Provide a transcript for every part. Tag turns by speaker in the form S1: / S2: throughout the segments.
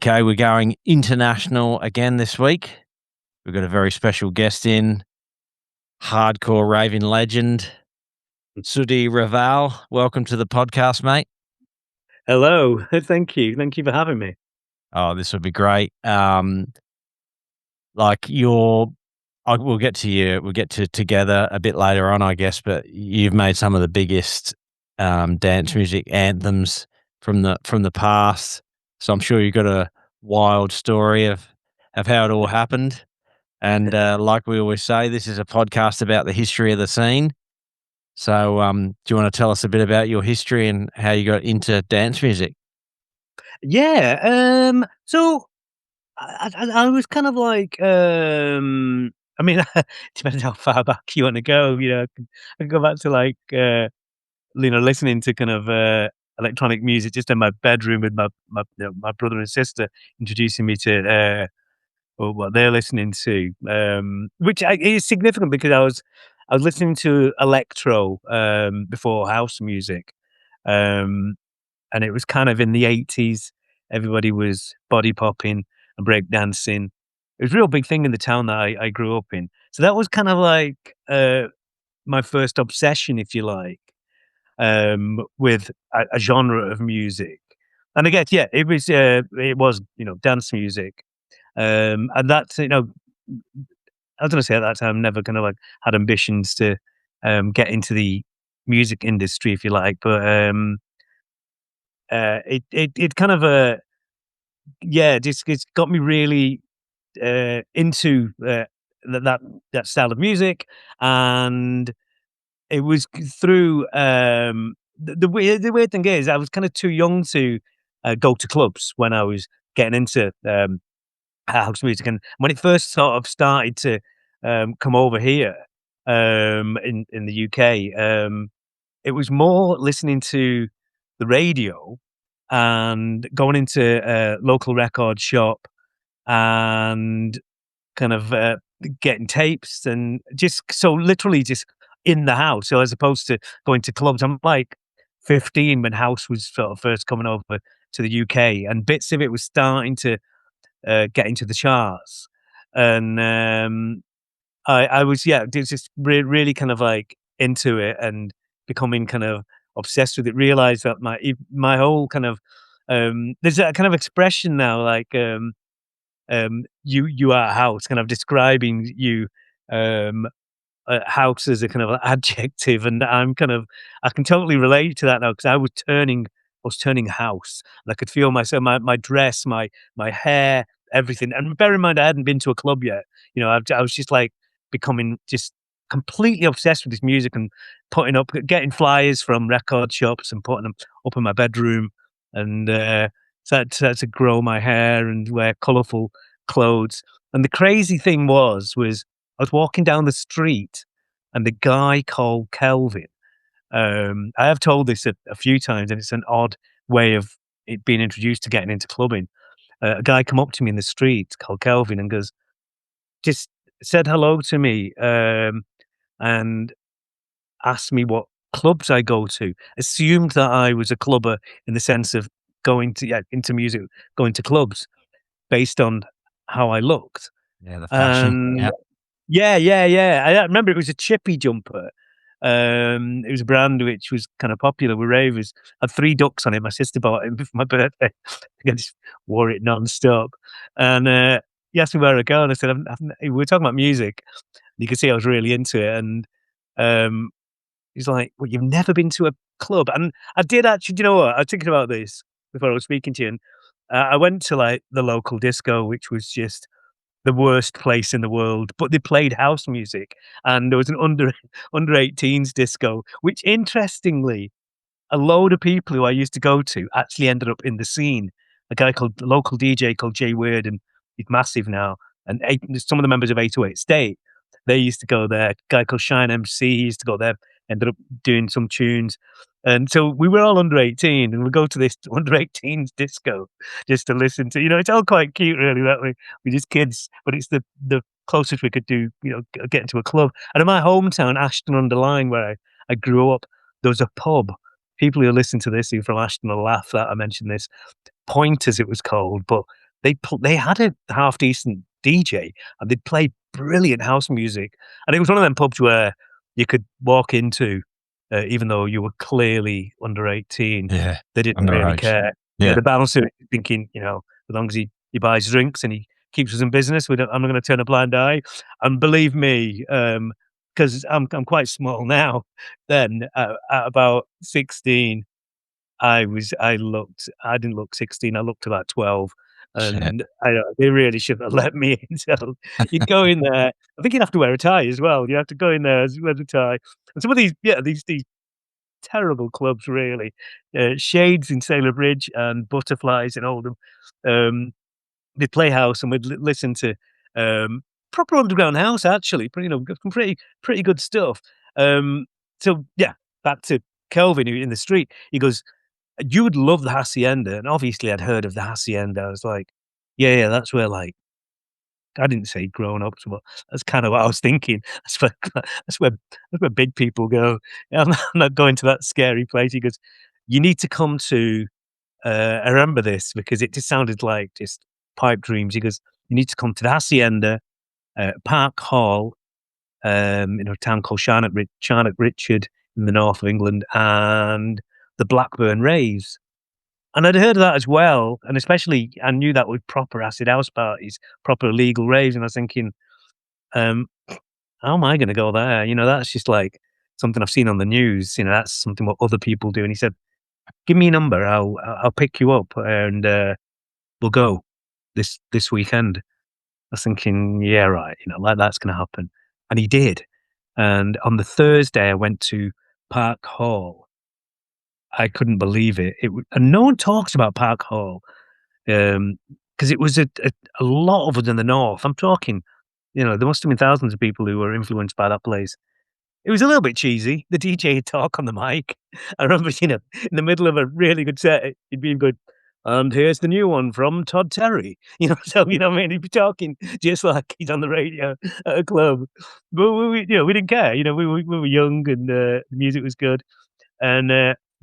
S1: Okay, we're going international again this week. We've got a very special guest in, hardcore raving legend, Suddi Raval. Welcome to the podcast, mate.
S2: Hello. Thank you. Thank you for having me.
S1: Oh, this would be great. We'll get to you. We'll get to together a bit later on, I guess. But you've made some of the biggest dance music anthems from the past. So I'm sure you've got a wild story of how it all happened. And like we always say, this is a podcast about the history of the scene. So do you want to tell us a bit about your history and how you got into dance music?
S2: Yeah. So I was kind of like, I mean, depends how far back you want to go. I can go back to like, listening to kind of electronic music just in my bedroom with my brother and sister introducing me to what they're listening to, which is significant because I was listening to electro before house music. Um, and it was kind of in the 80s. Everybody was body popping and break dancing. It was a real big thing in the town that I grew up in. So that was kind of like my first obsession, if you like, with a genre of music. And I guess, yeah, it was dance music, and that's I was gonna say at that time never kind of like had ambitions to get into the music industry, if you like, but it kind of yeah, just it's got me really into that style of music, and it was through the weird thing is I was kind of too young to go to clubs when I was getting into house music, and when it first sort of started to come over here in the UK, it was more listening to the radio and going into a local record shop and kind of getting tapes and just so literally just in the house. So as opposed to going to clubs, I'm like 15 when house was sort of first coming over to the UK, and bits of it was starting to get into the charts. And I was just really kind of like into it and becoming kind of obsessed with it. Realized that my whole kind of there's a kind of expression now like you are house, kind of describing you. Um, House as a kind of adjective, and I can totally relate to that now because I was turning house, and I could feel myself, my dress, my hair, everything. And bear in mind, I hadn't been to a club yet. I was just like becoming just completely obsessed with this music and getting flyers from record shops and putting them up in my bedroom, and started to grow my hair and wear colourful clothes. And the crazy thing was I was walking down the street, and the guy called Kelvin. I have told this a few times, and it's an odd way of it being introduced to getting into clubbing. A guy come up to me in the street called Kelvin and just said hello to me, and asked me what clubs I go to. Assumed that I was a clubber in the sense of going to into music, going to clubs based on how I looked.
S1: Yeah, the fashion.
S2: And
S1: Yeah.
S2: yeah. I remember it was a chippy jumper. It was a brand which was kind of popular with ravers. Had 3 ducks on it. My sister bought it for my birthday. I just wore it non-stop. And he asked me where I go, and I said, we were talking about music. You could see I was really into it. And um, he's like, "Well, you've never been to a club?" And I did actually. Do you know what? I was thinking about this before I was speaking to you. And I went to like the local disco, which was just the worst place in the world, but they played house music, and there was an under 18s disco, which interestingly, a load of people who I used to go to actually ended up in the scene. A local DJ called Jay Weird, and he's massive now. And some of the members of 808 State, they used to go there. A guy called Shine MC, he used to go there, ended up doing some tunes. And so we were all under 18, and we go to this under 18s disco just to listen to, it's all quite cute, really, that we're just kids, but it's the closest we could do, get into a club. And in my hometown, Ashton-under-Lyne, where I grew up, there was a pub. People who listen to this who are from Ashton will laugh that I mentioned this. Pointers, it was called, but they had a half decent DJ, and they'd play brilliant house music, and it was one of them pubs where you could walk into, even though you were clearly under 18,
S1: Yeah.
S2: they didn't really
S1: Underage.
S2: care.
S1: Yeah.
S2: The bouncer thinking, as long as he buys drinks and he keeps us in business, I'm not gonna turn a blind eye. And believe me, because I'm quite small now, then at about 16, I didn't look 16, I looked about 12,
S1: Shit.
S2: and they really shouldn't have let me in. So you'd go in there. I think you'd have to wear a tie as well. You have to go in there as with a tie. And some of these terrible clubs really, Shades in Sailor Bridge and Butterflies in Oldham, they'd play house and we'd listen to, proper underground house actually, some pretty good stuff. So yeah, back to Kelvin who in the street, he goes, "You would love the Hacienda," and obviously I'd heard of the Hacienda. I was like, "Yeah, yeah, that's where, like," I didn't say grown-ups, but that's kinda what I was thinking. That's where big people go. Yeah, I'm not going to that scary place. He goes, "You need to come to," I remember this because it just sounded like just pipe dreams. He goes, "You need to come to the Hacienda, Park Hall, in a town called Charnock Richard in the north of England, and the Blackburn Raves." And I'd heard of that as well, and especially I knew that with proper acid house parties, proper illegal raves, and I was thinking, um, "How am I gonna go there?" That's just like something I've seen on the news, that's something what other people do, and he said, "Give me a number, I'll pick you up, and, we'll go this weekend." I was thinking, "Yeah, right, like, that's gonna happen." And he did, and on the Thursday, I went to Park Hall. I couldn't believe it. And no one talks about Park Hall. Because it was a lot of us in the north. I'm talking, there must have been thousands of people who were influenced by that place. It was a little bit cheesy. The DJ would talk on the mic. I remember, in the middle of a really good set, he'd be good. And here's the new one from Todd Terry. So what I mean, he'd be talking just like he's on the radio at a club. But we didn't care. We were young and the music was good. And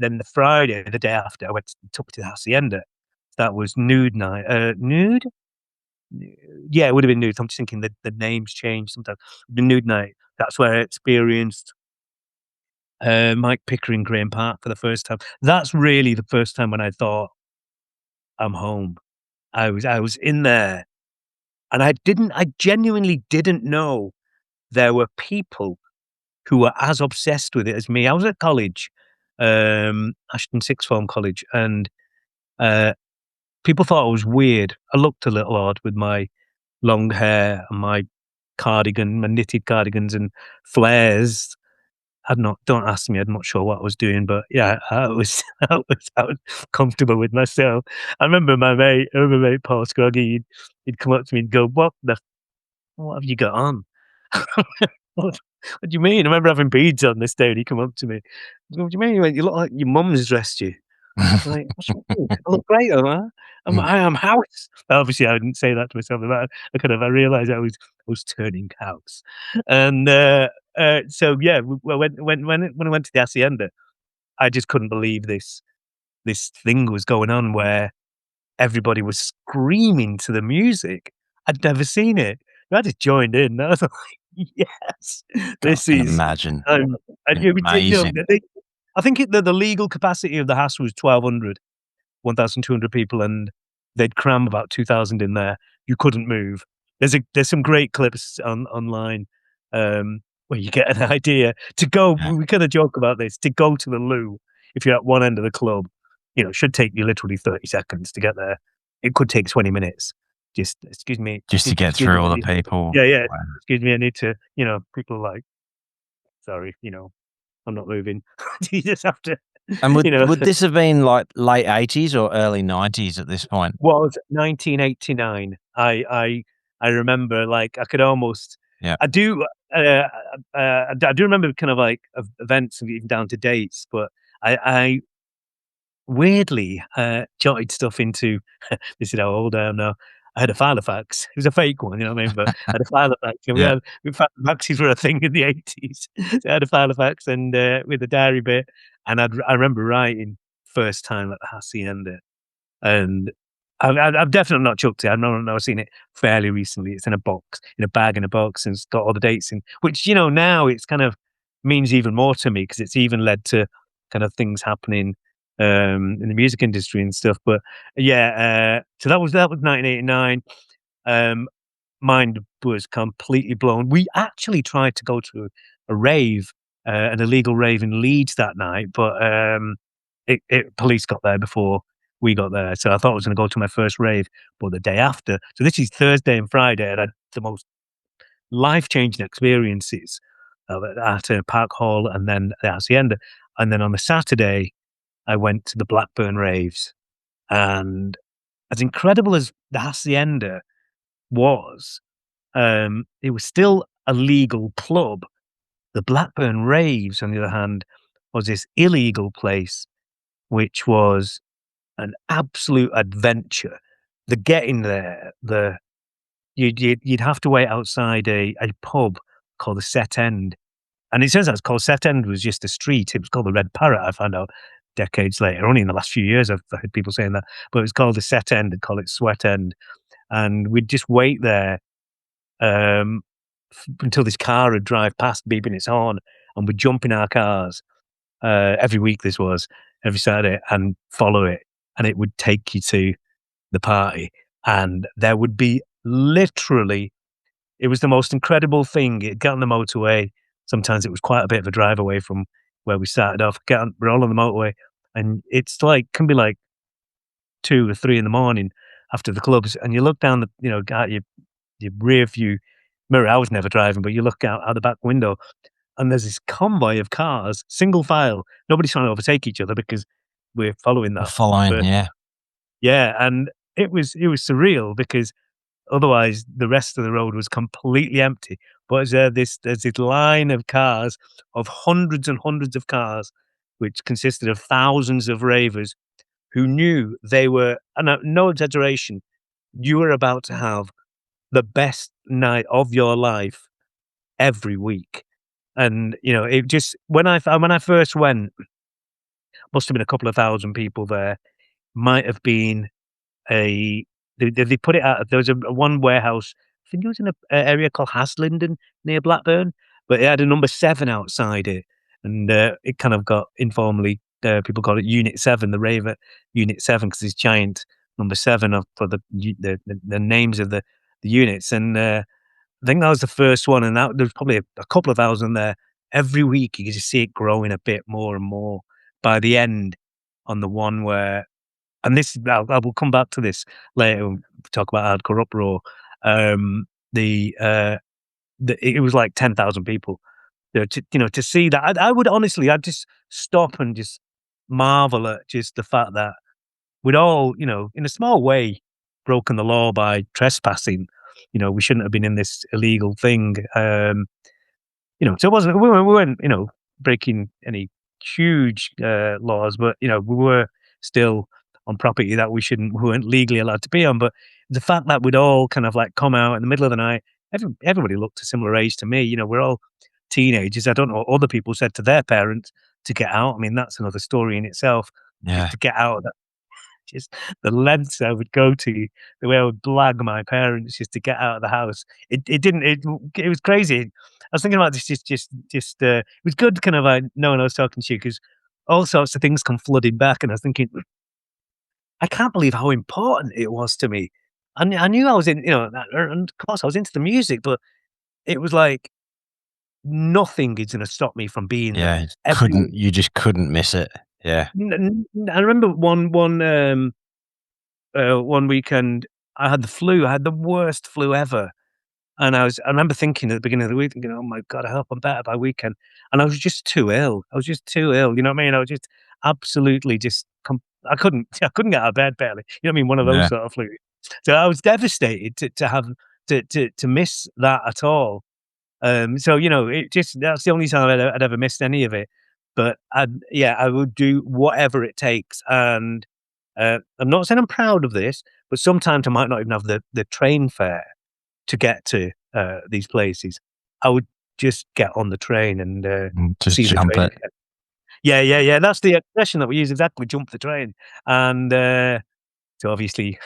S2: then the Friday, the day after, I took to the Hacienda. That was Nude Night. Nude? Yeah, it would have been Nude. I'm just thinking that the names change sometimes. The Nude Night. That's where I experienced Mike Pickering, Graham Park for the first time. That's really the first time when I thought, "I'm home." I was in there, and I genuinely didn't know there were people who were as obsessed with it as me. I was at college, Ashton Sixth Form College, and uh, people thought I was weird. I looked a little odd with my long hair and my cardigan, my knitted cardigans and flares. Don't ask me, I'm not sure what I was doing, but yeah, I was I was comfortable with myself. I remember my mate Paul Scroggy, he'd come up to me and go, what have you got on?" What do you mean? I remember having beads on this day and he come up to me. "What do you mean?" He went, "You look like your mum's dressed you." Like, "What's wrong? I look great, don't I? I am house." Obviously, I didn't say that to myself, but I realized I was turning house. And, so yeah, when I went to the Hacienda, I just couldn't believe this thing was going on where everybody was screaming to the music. I'd never seen it. I just joined in. I was like, "Yes,
S1: God,
S2: this
S1: I can
S2: is,"
S1: imagine.
S2: and you would,
S1: Amazing.
S2: I think the legal capacity of the house was 1,200. 1,200 people, and they'd cram about 2,000 in there. You couldn't move. There's some great clips online, where you get an idea to go.
S1: Yeah.
S2: We kinda joke about this, to go to the loo, if you're at one end of the club, should take you literally 30 seconds to get there. It could take 20 minutes. Just, "Excuse me,
S1: Just to get
S2: excuse
S1: through
S2: me,
S1: all
S2: I
S1: the
S2: need,"
S1: people.
S2: yeah, yeah,
S1: Wow.
S2: "Excuse me, I need to," people are like, "Sorry, I'm not moving." You just have to,
S1: And would
S2: you know
S1: would this have been, like, late '80s or early '90s at this point?
S2: Was 1989. I remember, like, I could almost
S1: Yeah.
S2: I do, I do remember kind of like events and even down to dates, but I weirdly, jotted stuff into this is how old I am now. I had a Filofax. It was a fake one, you know what I mean? But I had a Filofax, and
S1: Yeah.
S2: Filofaxes were a thing in the '80s. So I had a Filofax and, with a diary bit, and I remember writing first time at the Hacienda, and I've definitely not chucked it. I've seen it fairly recently. It's in a box, in a bag, in a box, and it's got all the dates in. Which now it's kind of means even more to me because it's even led to kind of things happening in the music industry and stuff. But yeah, so that was 1989. Um, Mind was completely blown. We actually tried to go to a rave, an illegal rave in Leeds that night, but police got there before we got there. So I thought I was going to go to my first rave, but the day after. So this is Thursday and Friday, and I had the most life changing experiences at Park Hall and then the Hacienda. And then on the Saturday, I went to the Blackburn Raves, and as incredible as the Hacienda was, it was still a legal club. The Blackburn Raves, on the other hand, was this illegal place, which was an absolute adventure. The getting there, you'd have to wait outside a pub called the Set End, and it turns out it's called Set End was just a street. It was called the Red Parrot. I found out decades later, only in the last few years, I've heard people saying that, but it was called the Set End. They'd call it Sweat End, and we'd just wait there um, until this car would drive past, beeping its horn, and we'd jump in our cars every week. This was every Saturday, and follow it, and it would take you to the party, and there would be literally. It was the most incredible thing. It got on the motorway. Sometimes it was quite a bit of a drive away from where we started off. We're all on the motorway, and it's like can be like 2 or 3 in the morning after the clubs, and you look down out your rear view mirror. I was never driving, but you look out the back window, and there's this convoy of cars, single file. Nobody's trying to overtake each other because we're following
S1: The
S2: that.
S1: following,
S2: But
S1: yeah.
S2: yeah, and it was surreal because otherwise the rest of the road was completely empty. But there's this line of cars, of hundreds and hundreds of cars, which consisted of thousands of ravers who knew they were, and no exaggeration, you were about to have the best night of your life every week. And it just when I first went, must have been a couple of thousand people there. Might have been a they put it out. There was a one warehouse. I think it was in a area called Haslingden near Blackburn, but it had a number 7 outside it, and it kind of got informally people call it Unit 7, the rave at Unit 7 because it's giant number 7 for the names of the units. And I think that was the first one, and that there's probably a couple of thousand there. Every week, you could just see it growing a bit more and more. By the end, on the one where, and this, I will come back to this later when we talk about Hardcore Uproar. Um, it was like 10,000 people. To see that, I would honestly, I'd just stop and just marvel at just the fact that we'd all, in a small way, broken the law by trespassing. We shouldn't have been in this illegal thing. So it wasn't we weren't breaking any huge laws, but we were still on property that we weren't legally allowed to be on. But the fact that we'd all kind of like come out in the middle of the night, everybody looked a similar age to me. We're all teenagers. I don't know what other people said to their parents to get out. I mean, that's another story in itself. Just
S1: Yeah.
S2: to get out of that, just the lengths I would go to, the way I would blag my parents just to get out of the house. It was crazy. I was thinking about this it was good kind of like knowing I was talking to you because all sorts of things come flooding back, and I was thinking, I can't believe how important it was to me. I knew I was and of course I was into the music, but it was like nothing is going to stop me from being
S1: Yeah.
S2: there every week.
S1: You just couldn't miss it. Yeah.
S2: I remember one weekend, I had the flu. I had the worst flu ever, and I remember thinking at the beginning of the week, thinking, "Oh my god, I hope I'm better by weekend." And I was just too ill. I was just too ill. You know what I mean? I was just absolutely just. I couldn't get out of bed barely. You know what I mean? One of those
S1: Yeah.
S2: sort of flu. So I was devastated to have to miss that at all. So it just that's the only time I'd ever missed any of it. But I would do whatever it takes. And I'm not saying I'm proud of this, but sometimes I might not even have the train fare to get to these places. I would just get on the train and
S1: Just
S2: see the
S1: jump
S2: train
S1: it.
S2: again. Yeah, yeah, yeah. That's the expression that we use exactly. Jump the train, and So obviously,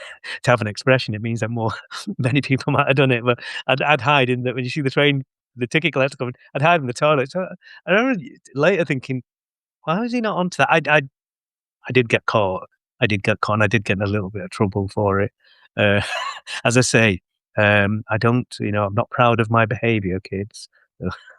S2: to have an expression, it means that more many people might have done it. But I'd hide in the when you see the train, the ticket collector coming, I'd hide in the toilet. So I remember later thinking, why was he not onto that? I did get caught. I did get caught, and I did get in a little bit of trouble for it. Uh, as I say, I don't, I'm not proud of my behaviour, kids.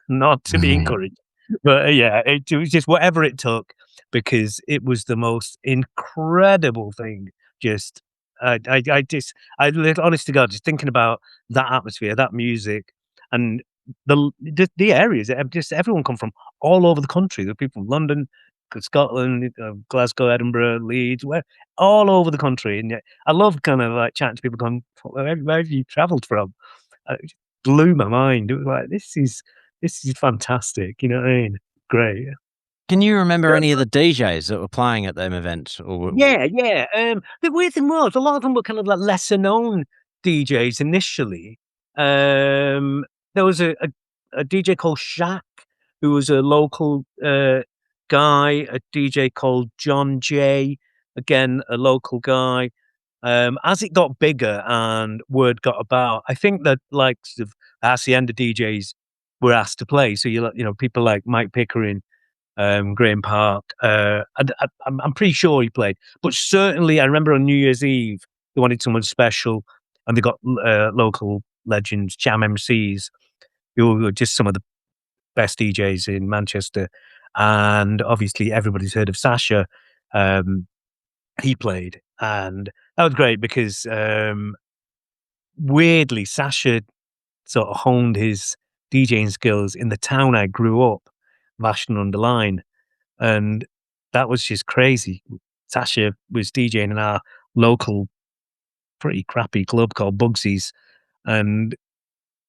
S2: Not to be
S1: Mhm.
S2: encouraged, but yeah, it was just whatever it took because it was the most incredible thing. Just, honest to God, just thinking about that atmosphere, that music, and the areas. Just everyone come from all over the country. There are people from London, Scotland, Glasgow, Edinburgh, Leeds, where all over the country. And I love kind of like chatting to people going, where have you travelled from? It just blew my mind. It was like, this is fantastic. You know what I mean? Great.
S1: Can you remember
S2: Yeah.
S1: any of the DJs that were playing at them events?
S2: Yeah, yeah. The weird thing was a lot of them were kind of like lesser known DJs initially. There was a DJ called Shaq, who was a local guy, a DJ called John Jay, again a local guy. As it got bigger and word got about, I think that like sort of Hacienda DJs were asked to play. So people like Mike Pickering, Graham Park. I'm pretty sure he played, but certainly I remember on New Year's Eve they wanted someone special, and they got local legends, Jam MCs, who were just some of the best DJs in Manchester, and obviously everybody's heard of Sasha. Um, he played, and that was great because weirdly Sasha sort of honed his DJing skills in the town I grew up, Vashton-under-Lyne. And that was just crazy. Sasha was DJing in our local pretty crappy club called Bugsy's, and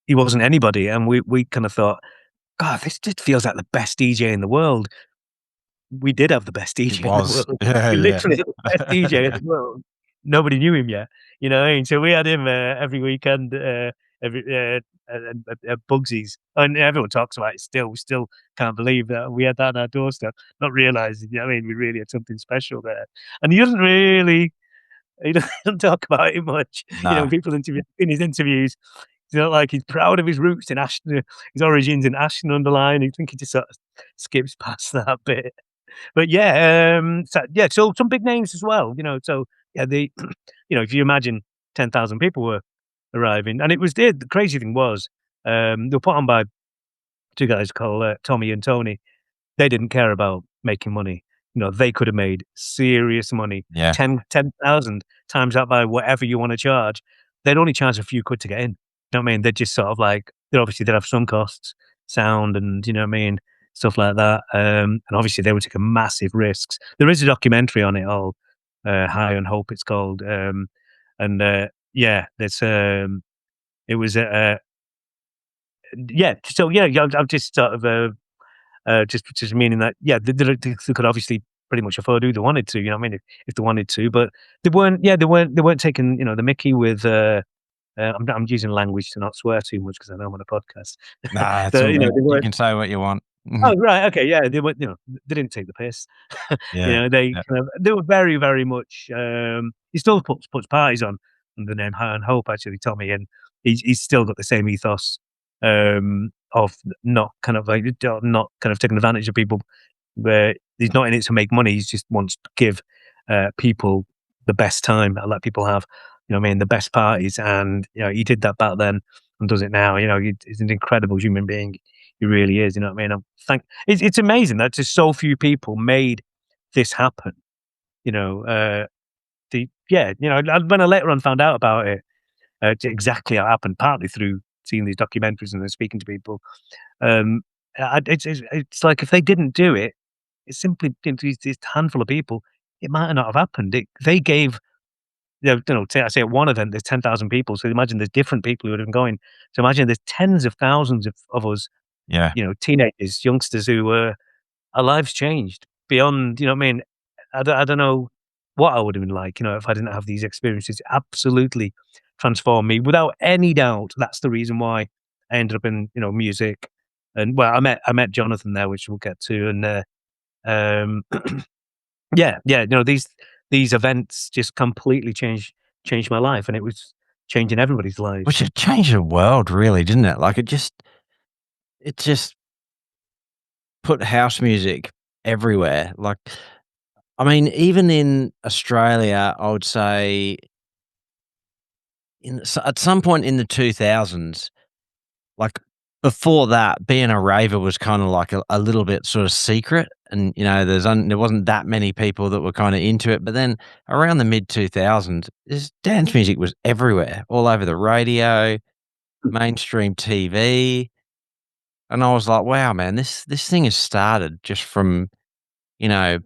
S2: he wasn't anybody. And we kind of thought, God, this just feels like the best DJ in the world. We did have the best
S1: It
S2: DJ in the
S1: was.
S2: world.
S1: Yeah,
S2: We
S1: yeah.
S2: literally had the best DJ in the world. Nobody knew him yet, you know what I mean? So we had him every weekend, every at Bugsy's, and everyone talks about it still. We still can't believe that we had that on our doorstep, not realizing, you know what I mean, we really had something special there. And he doesn't talk about it much.
S1: No.
S2: People in his interviews, he's proud of his roots in Ashton, his origins in Ashton-under-Lyne. I think he just sort of skips past that bit. But yeah, so some big names as well, So yeah, if you imagine 10,000 people were arriving, and it was the crazy thing was, they were put on by two guys called Tommy and Tony. They didn't care about making money. They could have made serious money.
S1: Yeah.
S2: 10,000 times that by whatever you want to charge. They'd only charge a few quid to get in. You know what I mean? They'd just sort of like, they'd have some costs, sound, and you know what I mean, stuff like that. And obviously they were taking massive risks. There is a documentary on it all, High on Hope, it's called. And yeah, there's it was yeah. So yeah, I'm just sort of just meaning that, yeah, they could obviously pretty much afford who they wanted to, you know what I mean, if they wanted to, but they weren't taking, the mickey with, I'm using language to not swear too much because I know I'm on a podcast.
S1: Nah, it's
S2: So,
S1: all good.
S2: they
S1: You
S2: weren't.
S1: can say what you want. Mhm.
S2: Oh, right, okay, yeah, they weren't, they didn't take the piss.
S1: Yeah.
S2: They
S1: Yeah.
S2: they were very, very much, he still puts parties on under the name High on Hope, actually, Tommy, and he's still got the same ethos, of not kind of like, not kind of taking advantage of people, where he's not in it to make money. He just wants to give people the best time, let people have, what I mean, the best parties. And he did that back then and does it now. He's an incredible human being. He really is. You know what I mean? It's amazing that just so few people made this happen. When I later on found out about it, exactly how it happened, partly through seeing these documentaries and then speaking to people. Um, it's like if they didn't do it, it's simply this handful of people, it might not have happened. They gave, I say at one event there's 10,000 people, so imagine there's different people who would have been going. So imagine there's tens of thousands of us,
S1: Yeah.
S2: teenagers, youngsters who were our lives changed beyond. You know what I mean? I don't know what I would have been like, if I didn't have these experiences. Absolutely transformed me without any doubt. That's the reason why I ended up in music. And well, I met Jonathan there, which we'll get to, and um, yeah, these these events just completely changed my life, and it was changing everybody's lives.
S1: Which it changed the world really, didn't it? Like, it just put house music everywhere. Like, I mean, even in Australia, I would say at some point in the 2000s, like, before that, being a raver was kinda like a little bit sort of secret and, there wasn't that many people that were kinda into it, but then around the mid-2000s, this dance music was everywhere, all over the radio, mainstream TV, and I was like, "Wow, man, this thing has started just from, you know,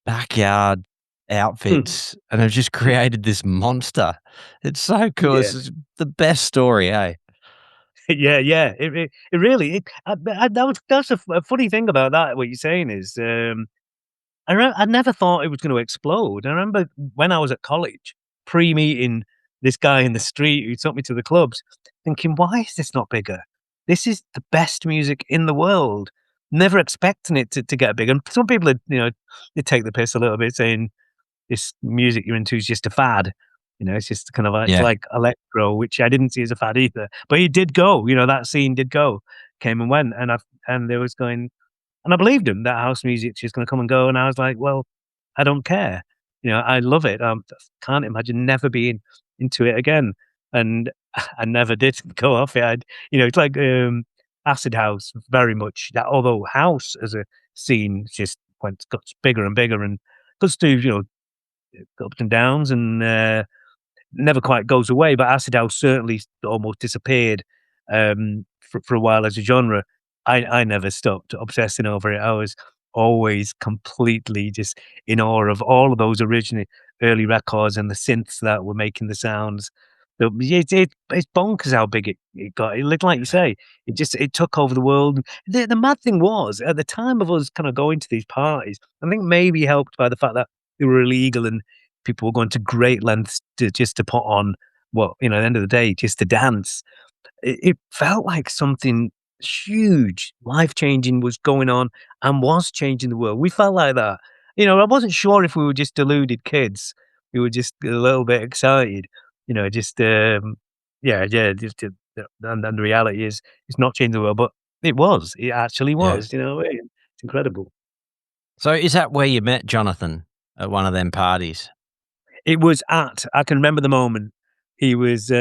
S1: backyard outfits, and have just created this monster." It's so cool,
S2: Yeah.
S1: this is the best story, eh?
S2: Yeah, yeah. It really that's a funny thing about that. What you're saying is, I never thought it was going to explode. I remember when I was at college, pre-meeting this guy in the street who took me to the clubs, thinking, "Why is this not bigger? This is the best music in the world." Never expecting it to get big. And some people, they take the piss a little bit, saying this music you're into is just a fad. It's just kind of like it's
S1: Yeah.
S2: like electro, which I didn't see as a fad either. But it did go. That scene did go, came and went, and there was going, and I believed him that house music's just going to come and go. And I was like, well, I don't care. I love it. Can't imagine never being into it again. And I never did go off it. It's like acid house, very much that. Although house as a scene just got bigger and bigger, and goes through ups and downs, and never quite goes away. But acid house certainly almost disappeared for a while as a genre. I never stopped obsessing over it. I was always completely just in awe of all of those original early records and the synths that were making the sounds. It's bonkers how big it got. It looked like you say, it took over the world. The mad thing was, at the time of us kind of going to these parties, I think maybe helped by the fact that they were illegal and people were going to great lengths to put on what, at the end of the day, just to dance. It felt like something huge, life-changing was going on and was changing the world. We felt like that. I wasn't sure if we were just deluded kids. We were just a little bit excited, just, yeah, just and the reality is it's not changing the world, but it was. It actually
S1: Yeah.
S2: was, what I mean? It's incredible.
S1: So is that where you met Jonathan, at one of them parties?
S2: It was I can remember the moment. He was,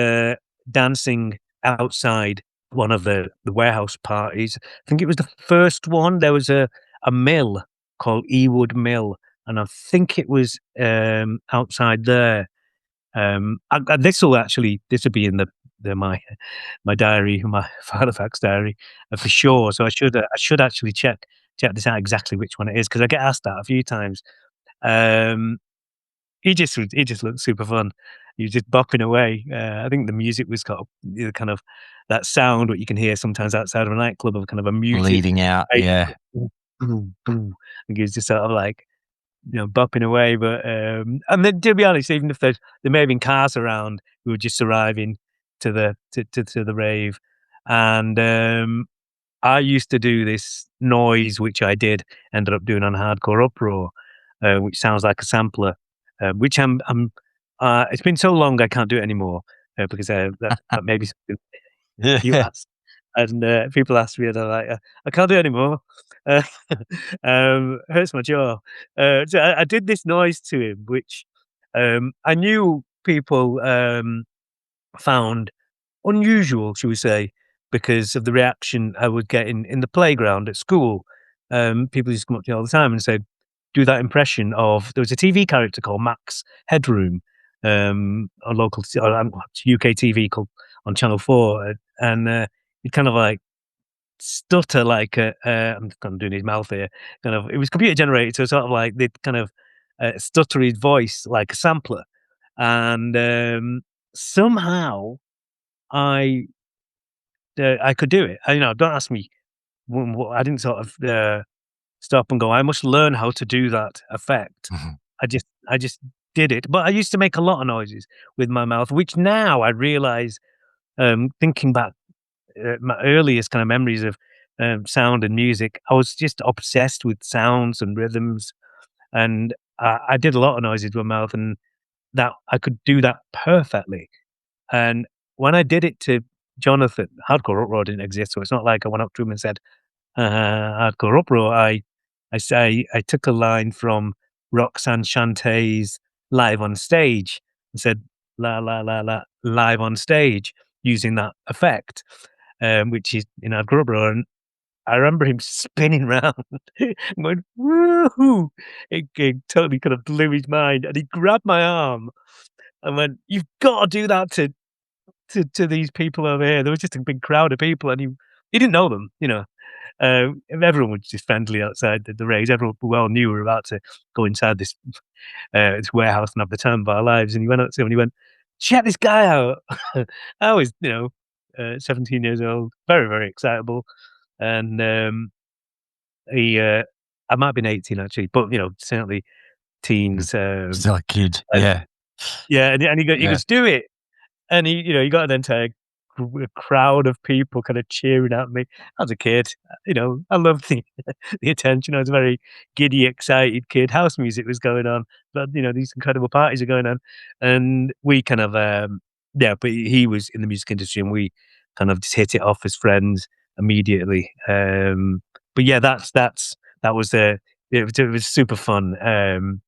S2: dancing outside one of the warehouse parties. I think it was the first one. There was a mill called Ewood Mill, and I think it was, outside there. This will be in my diary, my Halifax diary, for sure. So I should actually check this out exactly which one it is, because I get asked that a few times. Um he just looked super fun. He was just bopping away. I think the music was kind of that sound what you can hear sometimes outside of a nightclub, of kind of a muted
S1: Bleeding out,
S2: bass.
S1: yeah.
S2: Boom, boom, boom. And he was just sort of like, bopping away. But and then, to be honest, even if there may have been cars around, we were just arriving to the rave, and I used to do this noise, which ended up doing on Hardcore Uproar, which sounds like a sampler, which it's been so long I can't do it anymore, because that may be something you
S1: Yeah.
S2: asked, and people ask me, and I'm like, I can't do it anymore. Uh, hurts my jaw. So I did this noise to him, which I knew people found unusual, should we say, because of the reaction I would get in the playground at school. People used to come up to me all the time and say, "Do that impression of." There was a TV character called Max Headroom, on UK TV called on Channel 4, and he'd kind of like stutter like I'm kind of doing his mouth here. Kind of, it was computer generated, so sort of like they'd kind of stutter his voice like a sampler, and somehow I I could do it. Don't ask me. I didn't sort of stop and go, I must learn how to do that effect.
S1: Mhm.
S2: I just did it. But I used to make a lot of noises with my mouth, which now I realize, thinking back, my earliest kind of memories of sound and music, I was just obsessed with sounds and rhythms. And I did a lot of noises with my mouth, and that I could do that perfectly. And when I did it to Jonathan, Hardcore Uproar didn't exist, so it's not like I went up to him and said, Hardcore Uproar. I took a line from Roxanne Shanté's Live on Stage and said, "La, la, la, la, live on stage," using that effect, which is in Hardcore Uproar. And I remember him spinning round and going, "Woohoo!" It totally kind of blew his mind, and he grabbed my arm and went, "You've got to do that to these people over here." There was just a big crowd of people, and he didn't know them, you know. Everyone was just friendly outside the Raves. Everyone we all knew we were about to go inside this warehouse and have the time of our lives. And he went up to him and he went, "Check this guy out." I was, 17 years old, very, very excitable. And he, I might have been 18 actually, but certainly teens.
S1: Still a kid.
S2: And,
S1: Yeah.
S2: yeah, and he
S1: Yeah.
S2: goes, "Do it." And he got an entire crowd of people kind of cheering at me. As a kid, I loved the attention. I was a very giddy, excited kid. House music was going on, but these incredible parties are going on, and we kind of yeah. But he was in the music industry, and we kind of just hit it off as friends immediately. But yeah, that was it was super fun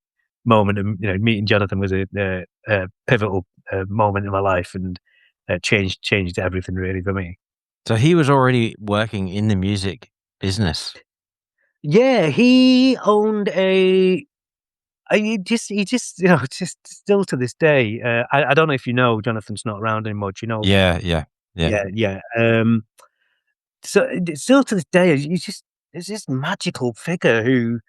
S2: moment, and meeting Jonathan was a pivotal moment in my life, and changed everything really for me.
S1: So he was already working in the music business.
S2: Yeah, he owned he just just still to this day. I don't know if you know, Jonathan's not around anymore. Do you know?
S1: Yeah, yeah, yeah.
S2: Yeah, yeah. So still to this day, he's just there's this magical figure who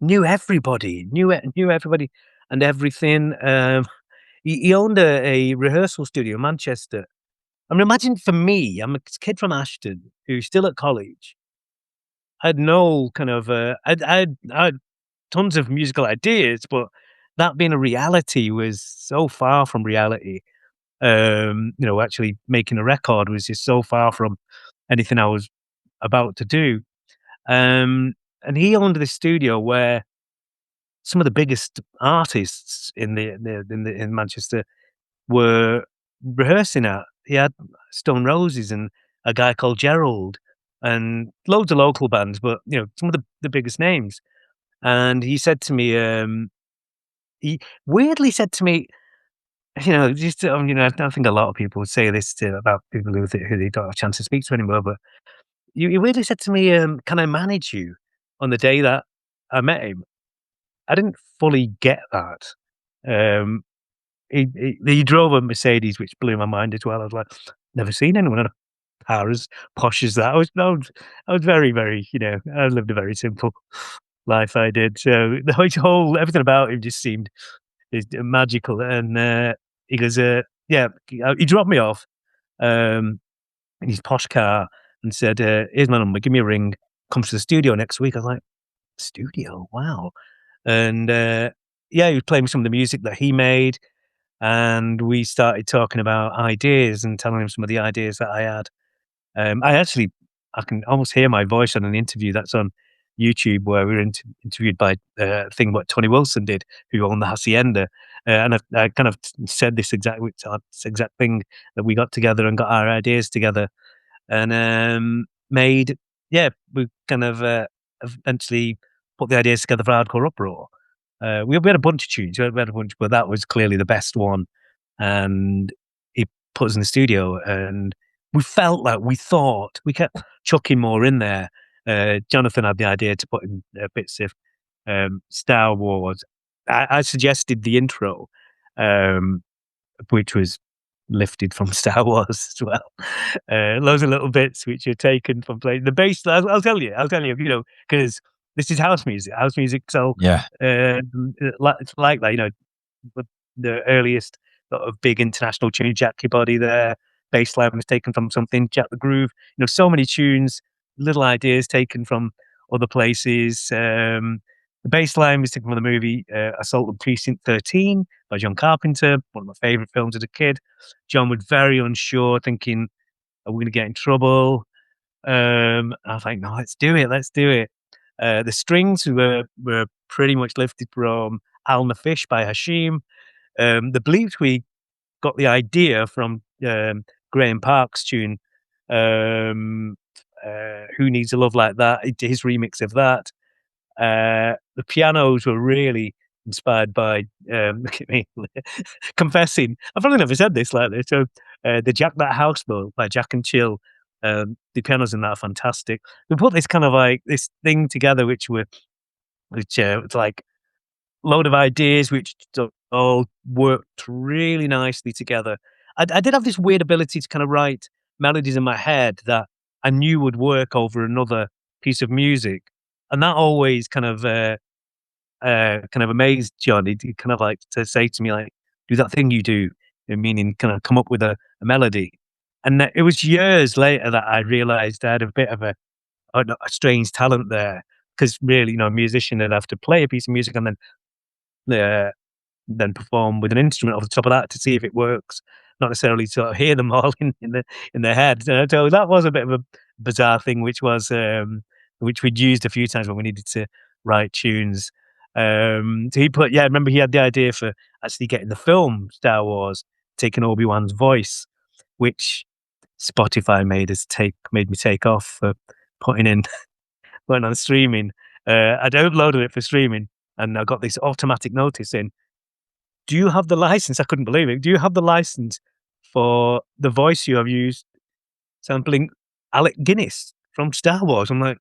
S2: knew everybody, knew everybody and everything. He owned a rehearsal studio in Manchester. I mean, imagine for me, I'm a kid from Ashton who's still at college. I had no kind of, I had tons of musical ideas, but that being a reality was so far from reality. Actually making a record was just so far from anything I was about to do. And he owned this studio where some of the biggest artists in Manchester were rehearsing at. He had Stone Roses and a guy called Gerald and loads of local bands, but some of the biggest names. And he said to me, he weirdly said to me, just I don't think a lot of people would say this about people who they don't have a chance to speak to anymore, but he weirdly said to me, "Can I manage you?" On the day that I met him, I didn't fully get that. Um, he drove a Mercedes, which blew my mind as well. I was like, never seen anyone in a car as posh as that. I was very, very, I lived a very simple life. I did. So the whole everything about him just seemed magical. And he goes, yeah, he dropped me off in his posh car and said, "Here's my number. Give me a ring. Come to the studio next week." I was like, "Studio? Wow!" And yeah, he was playing some of the music that he made. And we started talking about ideas and telling him some of the ideas that I had. I can almost hear my voice on an interview that's on YouTube where we were interviewed by a thing what Tony Wilson did, who owned the Hacienda. And I kind of said this exact thing that we got together and got our ideas together and made, yeah, we kind of eventually put the ideas together for Hardcore Uproar. We had a bunch of tunes, we had a bunch, but that was clearly the best one. And he put us in the studio, and we thought we kept chucking more in there. Jonathan had the idea to put in bits of Star Wars. I suggested the intro, um, which was lifted from Star Wars as well. Loads of little bits which are taken from playing the bass. I'll tell you, because this is house music. House music, so
S1: Yeah.
S2: it's like that, with the earliest sort of big international tune, Jack Your Body there. Bass line was taken from something, Jack the Groove. So many tunes, little ideas taken from other places. The bass line was taken from the movie Assault on Precinct 13 by John Carpenter, one of my favourite films as a kid. John was very unsure, thinking, "Are we going to get in trouble?" I was like, "No, let's do it. Let's do it." The strings were pretty much lifted from Alma Fish by Hashim. The Bleeps, we got the idea from Graham Park's tune, Who Needs a Love Like That, his remix of that. The pianos were really inspired by, look at me, confessing. I've probably never said this like this. So, the Jack That House Boat by Jack and Chill, the pianos in that are fantastic. We put this kind of like this thing together, which it's like load of ideas which all worked really nicely together. I did have this weird ability to kind of write melodies in my head that I knew would work over another piece of music, and that always kind of amazed John. He'd kind of like to say to me like, "Do that thing you do," meaning kind of come up with a melody. And it was years later that I realised I had a bit of a strange talent there, because really, a musician would have to play a piece of music and uh, then perform with an instrument over the top of that to see if it works, not necessarily sort of hear them all in their head. So that was a bit of a bizarre thing, which we'd used a few times when we needed to write tunes. So I remember he had the idea for actually getting the film Star Wars, taking Obi-Wan's voice, which Spotify made me take off for putting on streaming. I downloaded it for streaming, and I got this automatic notice in, "Do you have the license?" I couldn't believe it. "Do you have the license for the voice you have used sampling Alec Guinness from Star Wars?" I'm like,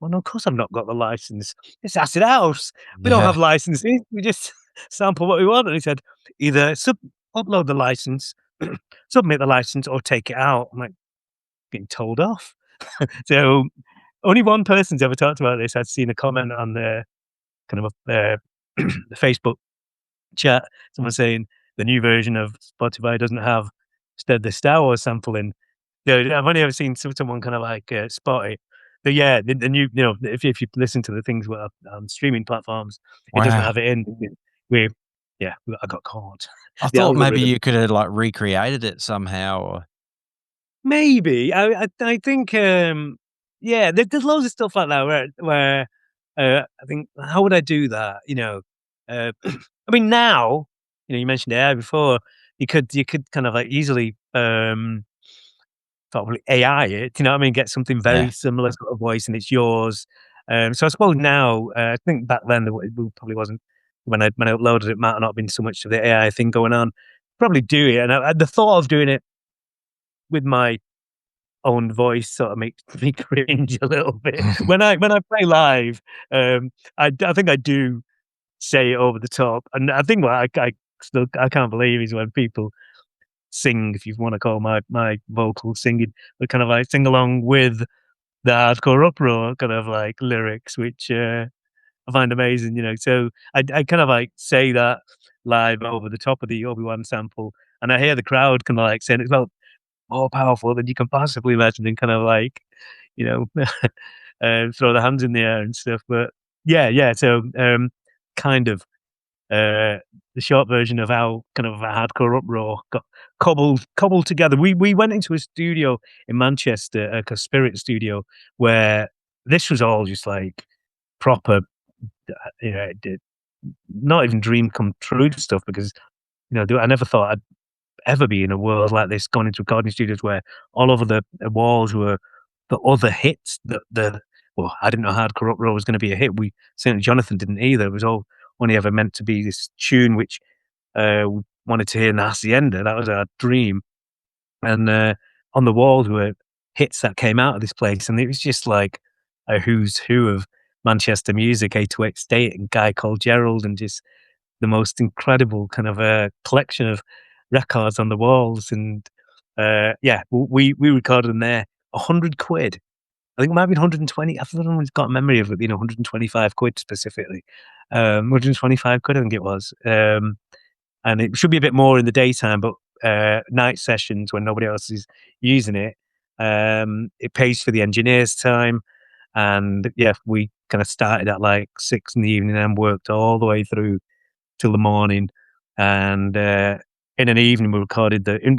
S2: "Well, no, of course I've not got the license. It's acid house. We don't
S1: Yeah.
S2: have licenses. We just sample what we want." And he said, "Either upload the license, submit the license, or take it out." I'm like, getting told off. So only one person's ever talked about this. I'd seen a comment on the kind of the Facebook chat, someone saying the new version of Spotify doesn't have the Star Wars sampling. I've only ever seen someone kind of like spot it. But yeah, the new, if you listen to the things on streaming platforms, it doesn't
S1: Wow.
S2: have it in. We, I got caught.
S1: I
S2: The
S1: thought maybe
S2: algorithm.
S1: you could have, like, recreated it somehow or
S2: Maybe I think yeah, there's loads of stuff like that where I think, how would I do that? I mean, now, you mentioned AI before. You could kind of like easily probably AI it. You know what I mean? Get something
S1: yeah.
S2: very similar sort of voice, and it's yours. So I suppose now, I think back then it probably wasn't, when I uploaded it. Might not have been so much of the AI thing going on. Probably do it, and the thought of doing it with my own voice sort of makes me cringe a little bit. When I play live, I think I do say it over the top, and I think what I can't believe is when people sing, if you wanna call my vocal singing, but kind of like sing along with the Hardcore Uproar kind of like lyrics, which, I find amazing, So I kind of like say that live over the top of the Obi-Wan sample, and I hear the crowd kinda like saying it felt more powerful than you can possibly imagine, and kind of like, you know, throw their hands in the air and stuff. But yeah. So, kind of, the short version of how kind of a Hardcore Uproar got cobbled together. We went into a studio in Manchester, a Spirit studio, where this was all just like proper, not even dream come true stuff, because I never thought I'd ever be in a world like this, going into recording studios where all over the walls were the other hits well, I didn't know Hardcore Uproar was gonna be a hit. Certainly Jonathan didn't either. It was all only ever meant to be this tune which, we wanted to hear in the hacienda. That was our dream. And, on the walls were hits that came out of this place, and it was just like a who's who of Manchester music, 808 State and Guy called Gerald, and just the most incredible kind of a collection of records on the walls. And yeah, we recorded them there. 100 quid. I think it might have been 120. I thought I've got a memory of it being 125 quid specifically. 125 quid, I think it was. And it should be a bit more in the daytime, but night sessions when nobody else is using it, it pays for the engineer's time. And yeah, we kind of started at like 6 in the evening and worked all the way through till the morning. And in an evening, we recorded in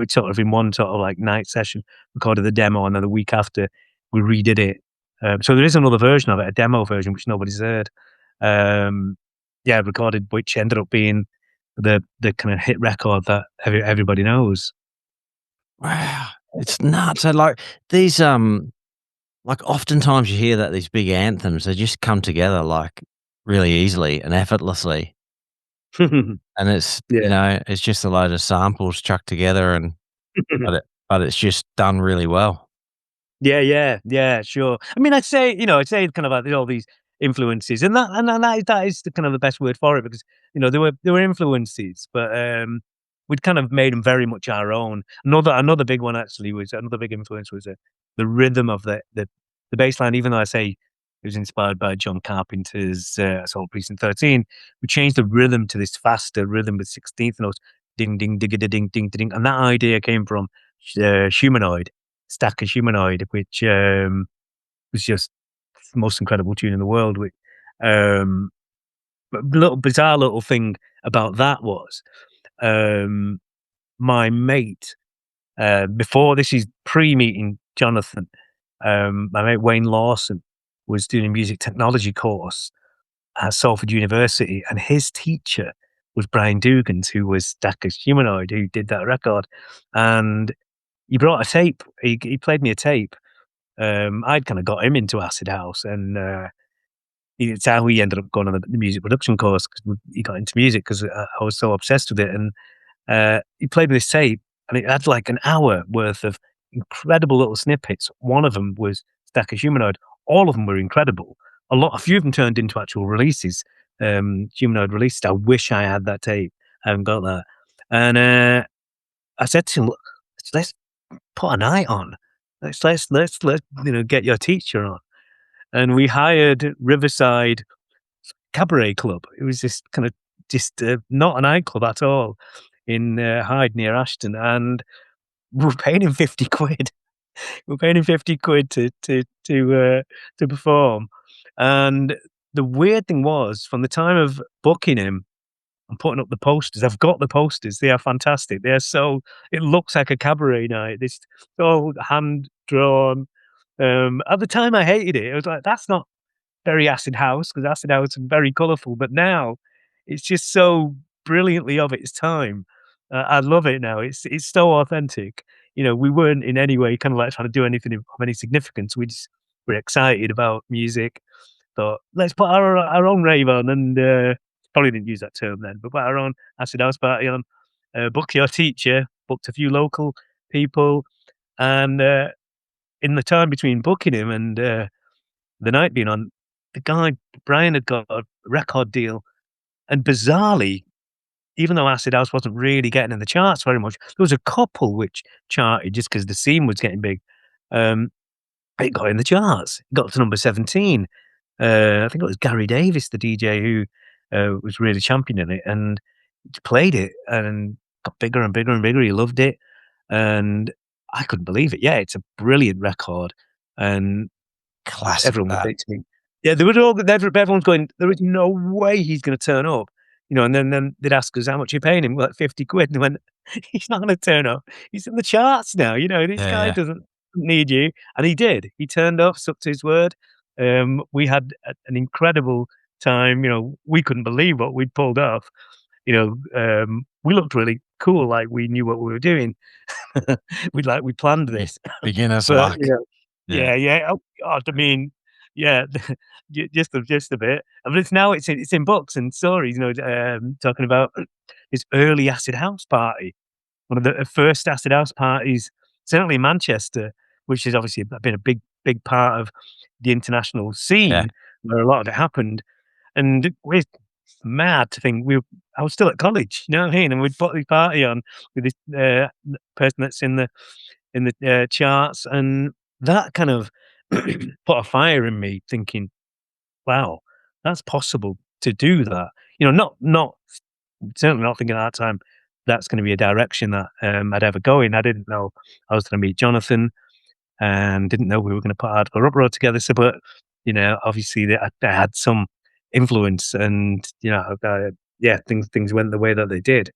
S2: one sort of like night session, recorded the demo, and then the week after, we redid it. So there is another version of it, a demo version, which nobody's heard. Um, yeah, recorded, which ended up being the kind of hit record that everybody knows.
S1: Wow, it's nuts. So, like, these, like, oftentimes you hear that these big anthems, they just come together, like, really easily and effortlessly, and it's,
S2: Yeah.
S1: it's just a load of samples chucked together and but it's just done really well.
S2: Yeah, yeah, yeah, sure. I mean, I'd say kind of like all these influences, and that is the kind of the best word for it because there were influences, but we'd kind of made them very much our own. Another big one actually was another big influence was the rhythm of the bass line. Even though I say it was inspired by John Carpenter's Assault Precinct 13, we changed the rhythm to this faster rhythm with 16th notes, ding ding ding ding ding ding ding, and that idea came from Humanoid. Stack a Humanoid, which was just the most incredible tune in the world. Um, but little bizarre little thing about that was um, my mate before this is pre-meeting Jonathan. My mate Wayne Lawson was doing a music technology course at Salford University, and his teacher was Brian Dugans, who was Stacker's Humanoid, who did that record, and he brought a tape. He played me a tape. I'd kind of got him into acid house, and it's how he ended up going on the music production course because he got into music because I was so obsessed with it. And he played me this tape, and it had like an hour worth of incredible little snippets. One of them was Stacker Humanoid. All of them were incredible. A few of them turned into actual releases. Humanoid released. I wish I had that tape. I haven't got that. And I said to him, "Look, let's put a night on. Let's get your teacher on." And we hired Riverside Cabaret Club. It was this kind of just not a nightclub at all in Hyde near Ashton, and we were paying him 50 quid. We were paying him 50 quid to perform, and the weird thing was from the time of booking him and putting up the posters. I've got the posters. They are fantastic. They are so. It looks like a cabaret night. This so hand drawn. At the time, I hated it. I was like, "That's not very acid house," because acid house is very colourful. But now, it's just so brilliantly of its time. I love it now. It's so authentic. We weren't in any way kind of like trying to do anything of any significance. We just were excited about music. Thought, let's put our own rave on, and probably didn't use that term then, but put our own acid house party on. Book your teacher. Booked a few local people, and in the time between booking him and the night being on, the guy Brian had got a record deal, and bizarrely, even though Acid House wasn't really getting in the charts very much, there was a couple which charted just because the scene was getting big. Um, it got in the charts. It got to number 17. I think it was Gary Davis, the DJ, who was really championing it, and he played it and got bigger and bigger and bigger. He loved it, and I couldn't believe it. Yeah, it's a brilliant record, and
S1: Classic
S2: everyone would
S1: that.
S2: say to me, "Yeah, everyone's going, there is no way he's going to turn up." And then they'd ask us how much you're paying him. We're like 50 quid, and they went, "He's not going to turn up. He's in the charts now. This
S1: Yeah,
S2: guy
S1: yeah.
S2: doesn't need you." And he did. He turned up, stuck to his word. We had an incredible time. We couldn't believe what we'd pulled off. We looked really cool, like we knew what we were doing. We planned
S1: Be
S2: this,
S1: beginner's
S2: but
S1: luck. Yeah.
S2: yeah, yeah. Oh God, I mean, yeah, just a bit. But it's in books and stories. Talking about this early acid house party, one of the first acid house parties, certainly in Manchester, which has obviously been a big part of the international
S1: Yeah.
S2: scene where a lot of it happened. And we're mad to think I was still at college, you know what I mean? And we'd put this party on with this person that's in the charts, and that kind of put a fire in me, thinking, "Wow, that's possible to do that." Not certainly not thinking at that time that's going to be a direction that I'd ever go in. I didn't know I was going to meet Jonathan, and didn't know we were going to put Hardcore Uproar together. So, but obviously, I had some influence, and yeah, things went the way that they did.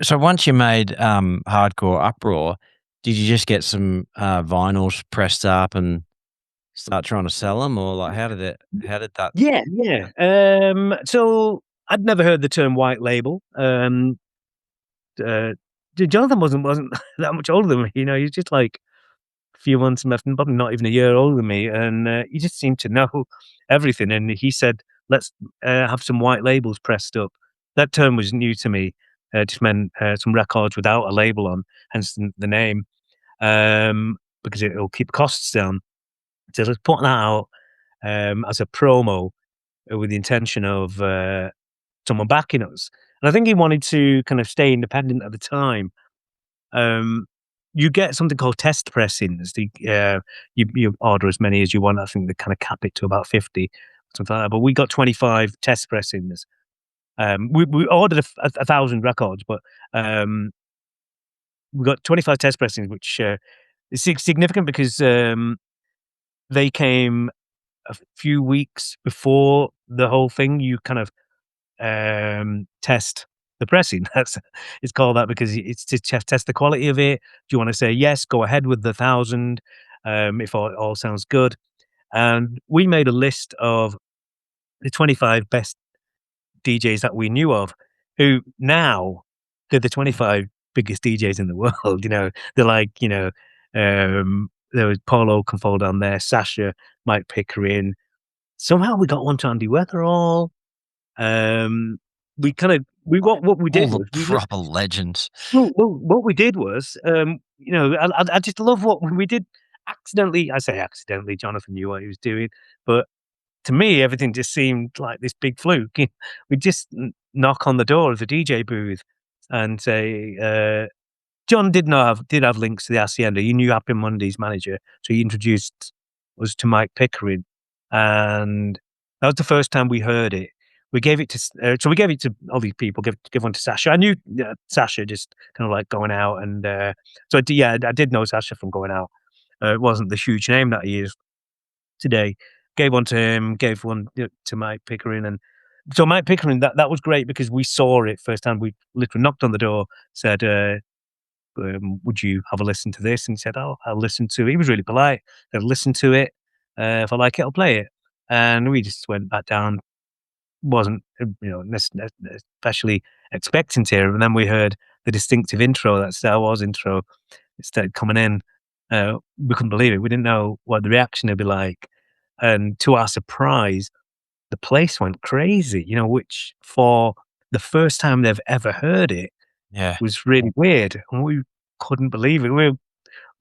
S1: So once you made, Hardcore Uproar, did you just get some, vinyls pressed up and start trying to sell them, or like how did that?
S2: Yeah. So I'd never heard the term white label. Uh, Jonathan wasn't that much older than me. You know, he's just like a few months left, and probably not even a year older than me. And he just seemed to know everything. And he said, "Let's have some white labels pressed up." That term was new to me. It just meant some records without a label on, hence the name, because it'll keep costs down. So let's put that out as a promo with the intention of someone backing us. And I think he wanted to kind of stay independent at the time. Um, you get something called test pressings. You order as many as you want. I think they kind of cap it to about 50, something like that. But we got 25 test pressings. We ordered a thousand records, but we got 25 test pressings, which is significant because they came a few weeks before the whole thing. You kind of test the pressing. It's called that because it's to test the quality of it. Do you want to say yes? Go ahead with the thousand. If all sounds good, and we made a list of the 25 best DJs that we knew of, who now they're the 25 biggest DJs in the world. You know, they're like there was Paul Oakenfold on there, Sasha, Mike Pickering. Somehow we got one to Andy Weatherall. We what we
S1: All
S2: did
S1: the
S2: was
S1: proper legends.
S2: what we did was, I just love what we did accidentally. I say accidentally, Jonathan knew what he was doing, but to me, everything just seemed like this big fluke. We just knock on the door of the DJ booth and say, John did have links to the Hacienda. He knew Happy Monday's manager, so he introduced us to Mike Pickering, and that was the first time we heard it. We gave it to all these people. Give one to Sasha. I knew Sasha just kind of like going out, and I did know Sasha from going out. It wasn't the huge name that he is today. Gave one to him. Gave one to Mike Pickering, and so Mike Pickering. That was great because we saw it firsthand. We literally knocked on the door, said, would you have a listen to this? And he said, oh, I'll listen to it. He was really polite. I'll listen to it. If I like it, I'll play it. And we just went back down. Wasn't, especially expecting to hear. And then we heard the distinctive intro, that Star Wars intro. It started coming in. We couldn't believe it. We didn't know what the reaction would be like. And to our surprise, the place went crazy, which for the first time they've ever heard it,
S1: Yeah.
S2: was really weird, and we couldn't believe it. We were,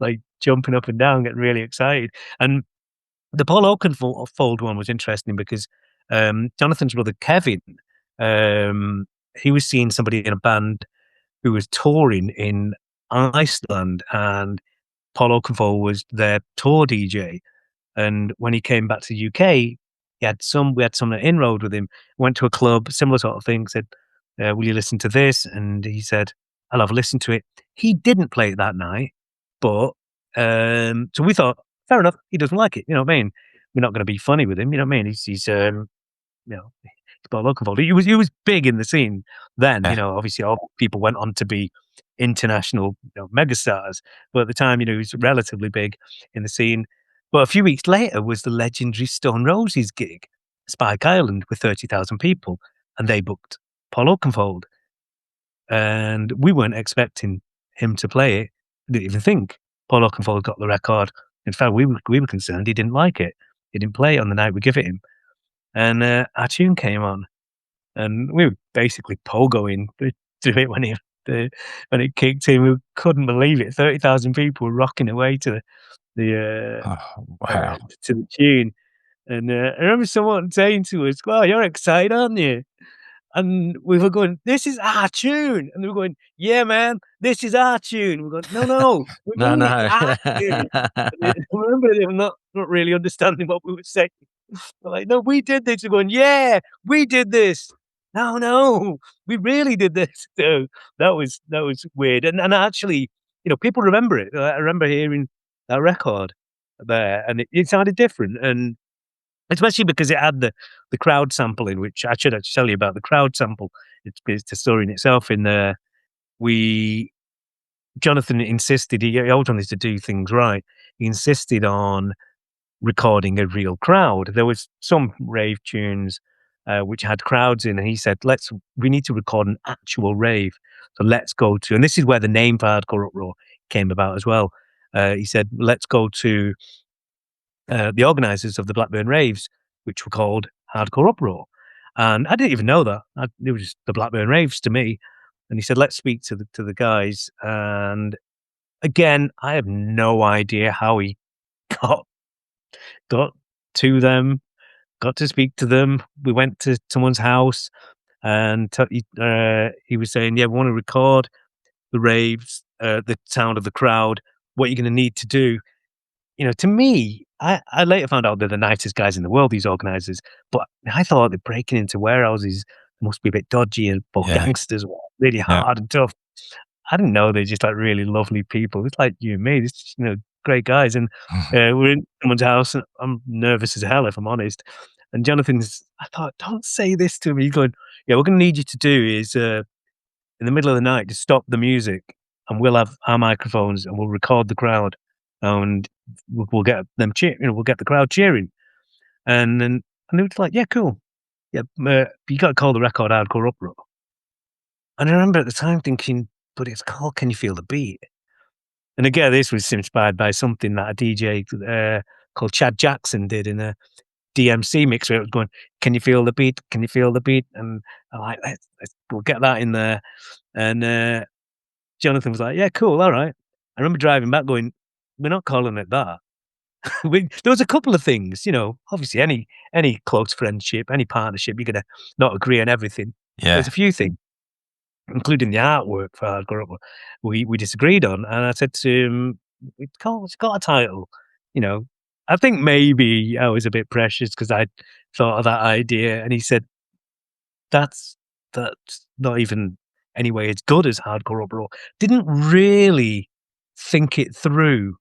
S2: like, jumping up and down, getting really excited, and the Paul Oakenfold one was interesting because, Jonathan's brother, Kevin, he was seeing somebody in a band who was touring in Iceland, and Paul Oakenfold was their tour DJ, and when he came back to the UK, we had some inroad with him. Went to a club, similar sort of thing. Said, "Will you listen to this?" And he said, "I'll have a listen to it." He didn't play it that night, but so we thought, fair enough. He doesn't like it. You know what I mean? We're not going to be funny with him. You know what I mean? He's Paul Oakenfold. He was big in the scene then.
S1: Yeah.
S2: Obviously, all people went on to be international megastars, but at the time, he was relatively big in the scene. But a few weeks later was the legendary Stone Roses gig, Spike Island, with 30,000 people, and they booked Paul Oakenfold. And we weren't expecting him to play it. Didn't even think Paul Oakenfold got the record. In fact, we were concerned he didn't like it. He didn't play it on the night we give it him. And our tune came on, and we were basically pogoing to it when it kicked in. We couldn't believe it. 30,000 people were rocking away to the
S1: Oh, wow.
S2: to the tune. And I remember someone saying to us, "Well, you're excited, aren't you?" And we were going, "This is our tune." And they were going, "Yeah, man, this is our tune." We're going, "No, we
S1: No,
S2: mean it's
S1: no.
S2: our tune." And I remember them not really understanding what we were saying. We're like, "No, we did this." We're going, "Yeah, we did this." No, we really did this. So that was weird. And actually, people remember it. I remember hearing that record there, and it sounded different. And especially because it had the crowd sampling, which I should actually tell you about the crowd sample. It's a story in itself. In there, Jonathan insisted. He always wanted to do things right. He insisted on recording a real crowd. There was some rave tunes which had crowds in, and he said, we need to record an actual rave. So let's go to, and this is where the name for Hardcore Uproar came about as well. He said, let's go to the organisers of the Blackburn Raves, which were called Hardcore Uproar. And I didn't even know that. It was just the Blackburn Raves to me. And he said, let's speak to the guys. And again, I have no idea how he got got to them, got to speak to them. We went to someone's house, and he was saying, "Yeah, we want to record the raves, the sound of the crowd. What you're going to need to do." To me, I later found out they're the nicest guys in the world, these organisers. But I thought they're breaking into warehouses must be a bit dodgy and for
S1: Yeah.
S2: gangsters, really
S1: Yeah.
S2: hard and tough. I didn't know they're just like really lovely people. It's like you and me, it's great guys. And we're in someone's house, and I'm nervous as hell if I'm honest. And I thought, don't say this to me. He's going, yeah, what we're going to need you to do is in the middle of the night to stop the music, and we'll have our microphones and we'll record the crowd, and we'll get them we'll get the crowd cheering. And then they were like, yeah, cool, yeah, you got to call the record Hardcore Uproar. And I remember at the time thinking, but it's called Can You Feel the Beat? And again, this was inspired by something that a DJ called Chad Jackson did in a DMC mix where it was going, "Can you feel the beat? Can you feel the beat?" And I'm like, we'll get that in there. And Jonathan was like, "Yeah, cool, all right." I remember driving back going, "We're not calling it that." There was a couple of things, obviously any close friendship, any partnership, you're gonna not agree on everything. There's
S1: Yeah.
S2: a few things, including the artwork for Hardcore Uproar, we disagreed on, and I said to him, it's got a title," you know. I think maybe I was a bit precious because I thought of that idea, and he said, "That's not even anyway as good as Hardcore Uproar." Didn't really think it through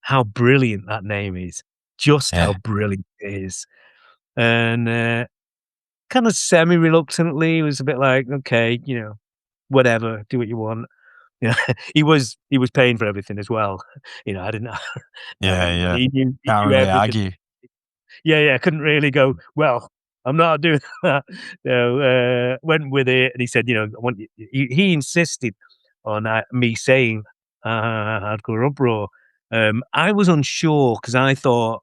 S2: how brilliant that name is, just how
S1: Yeah.
S2: brilliant it is. And kinda semi-reluctantly was a bit like, "Okay, whatever, do what you want." Yeah, he was paying for everything as well. I didn't
S1: Yeah. Yeah. Can't
S2: he knew
S1: really
S2: everything.
S1: argue.
S2: Yeah, yeah, couldn't really go, "Well, I'm not doing that." Went with it, and he said, "I want you." He insisted on, me saying, "Hardcore Uproar." I was unsure because I thought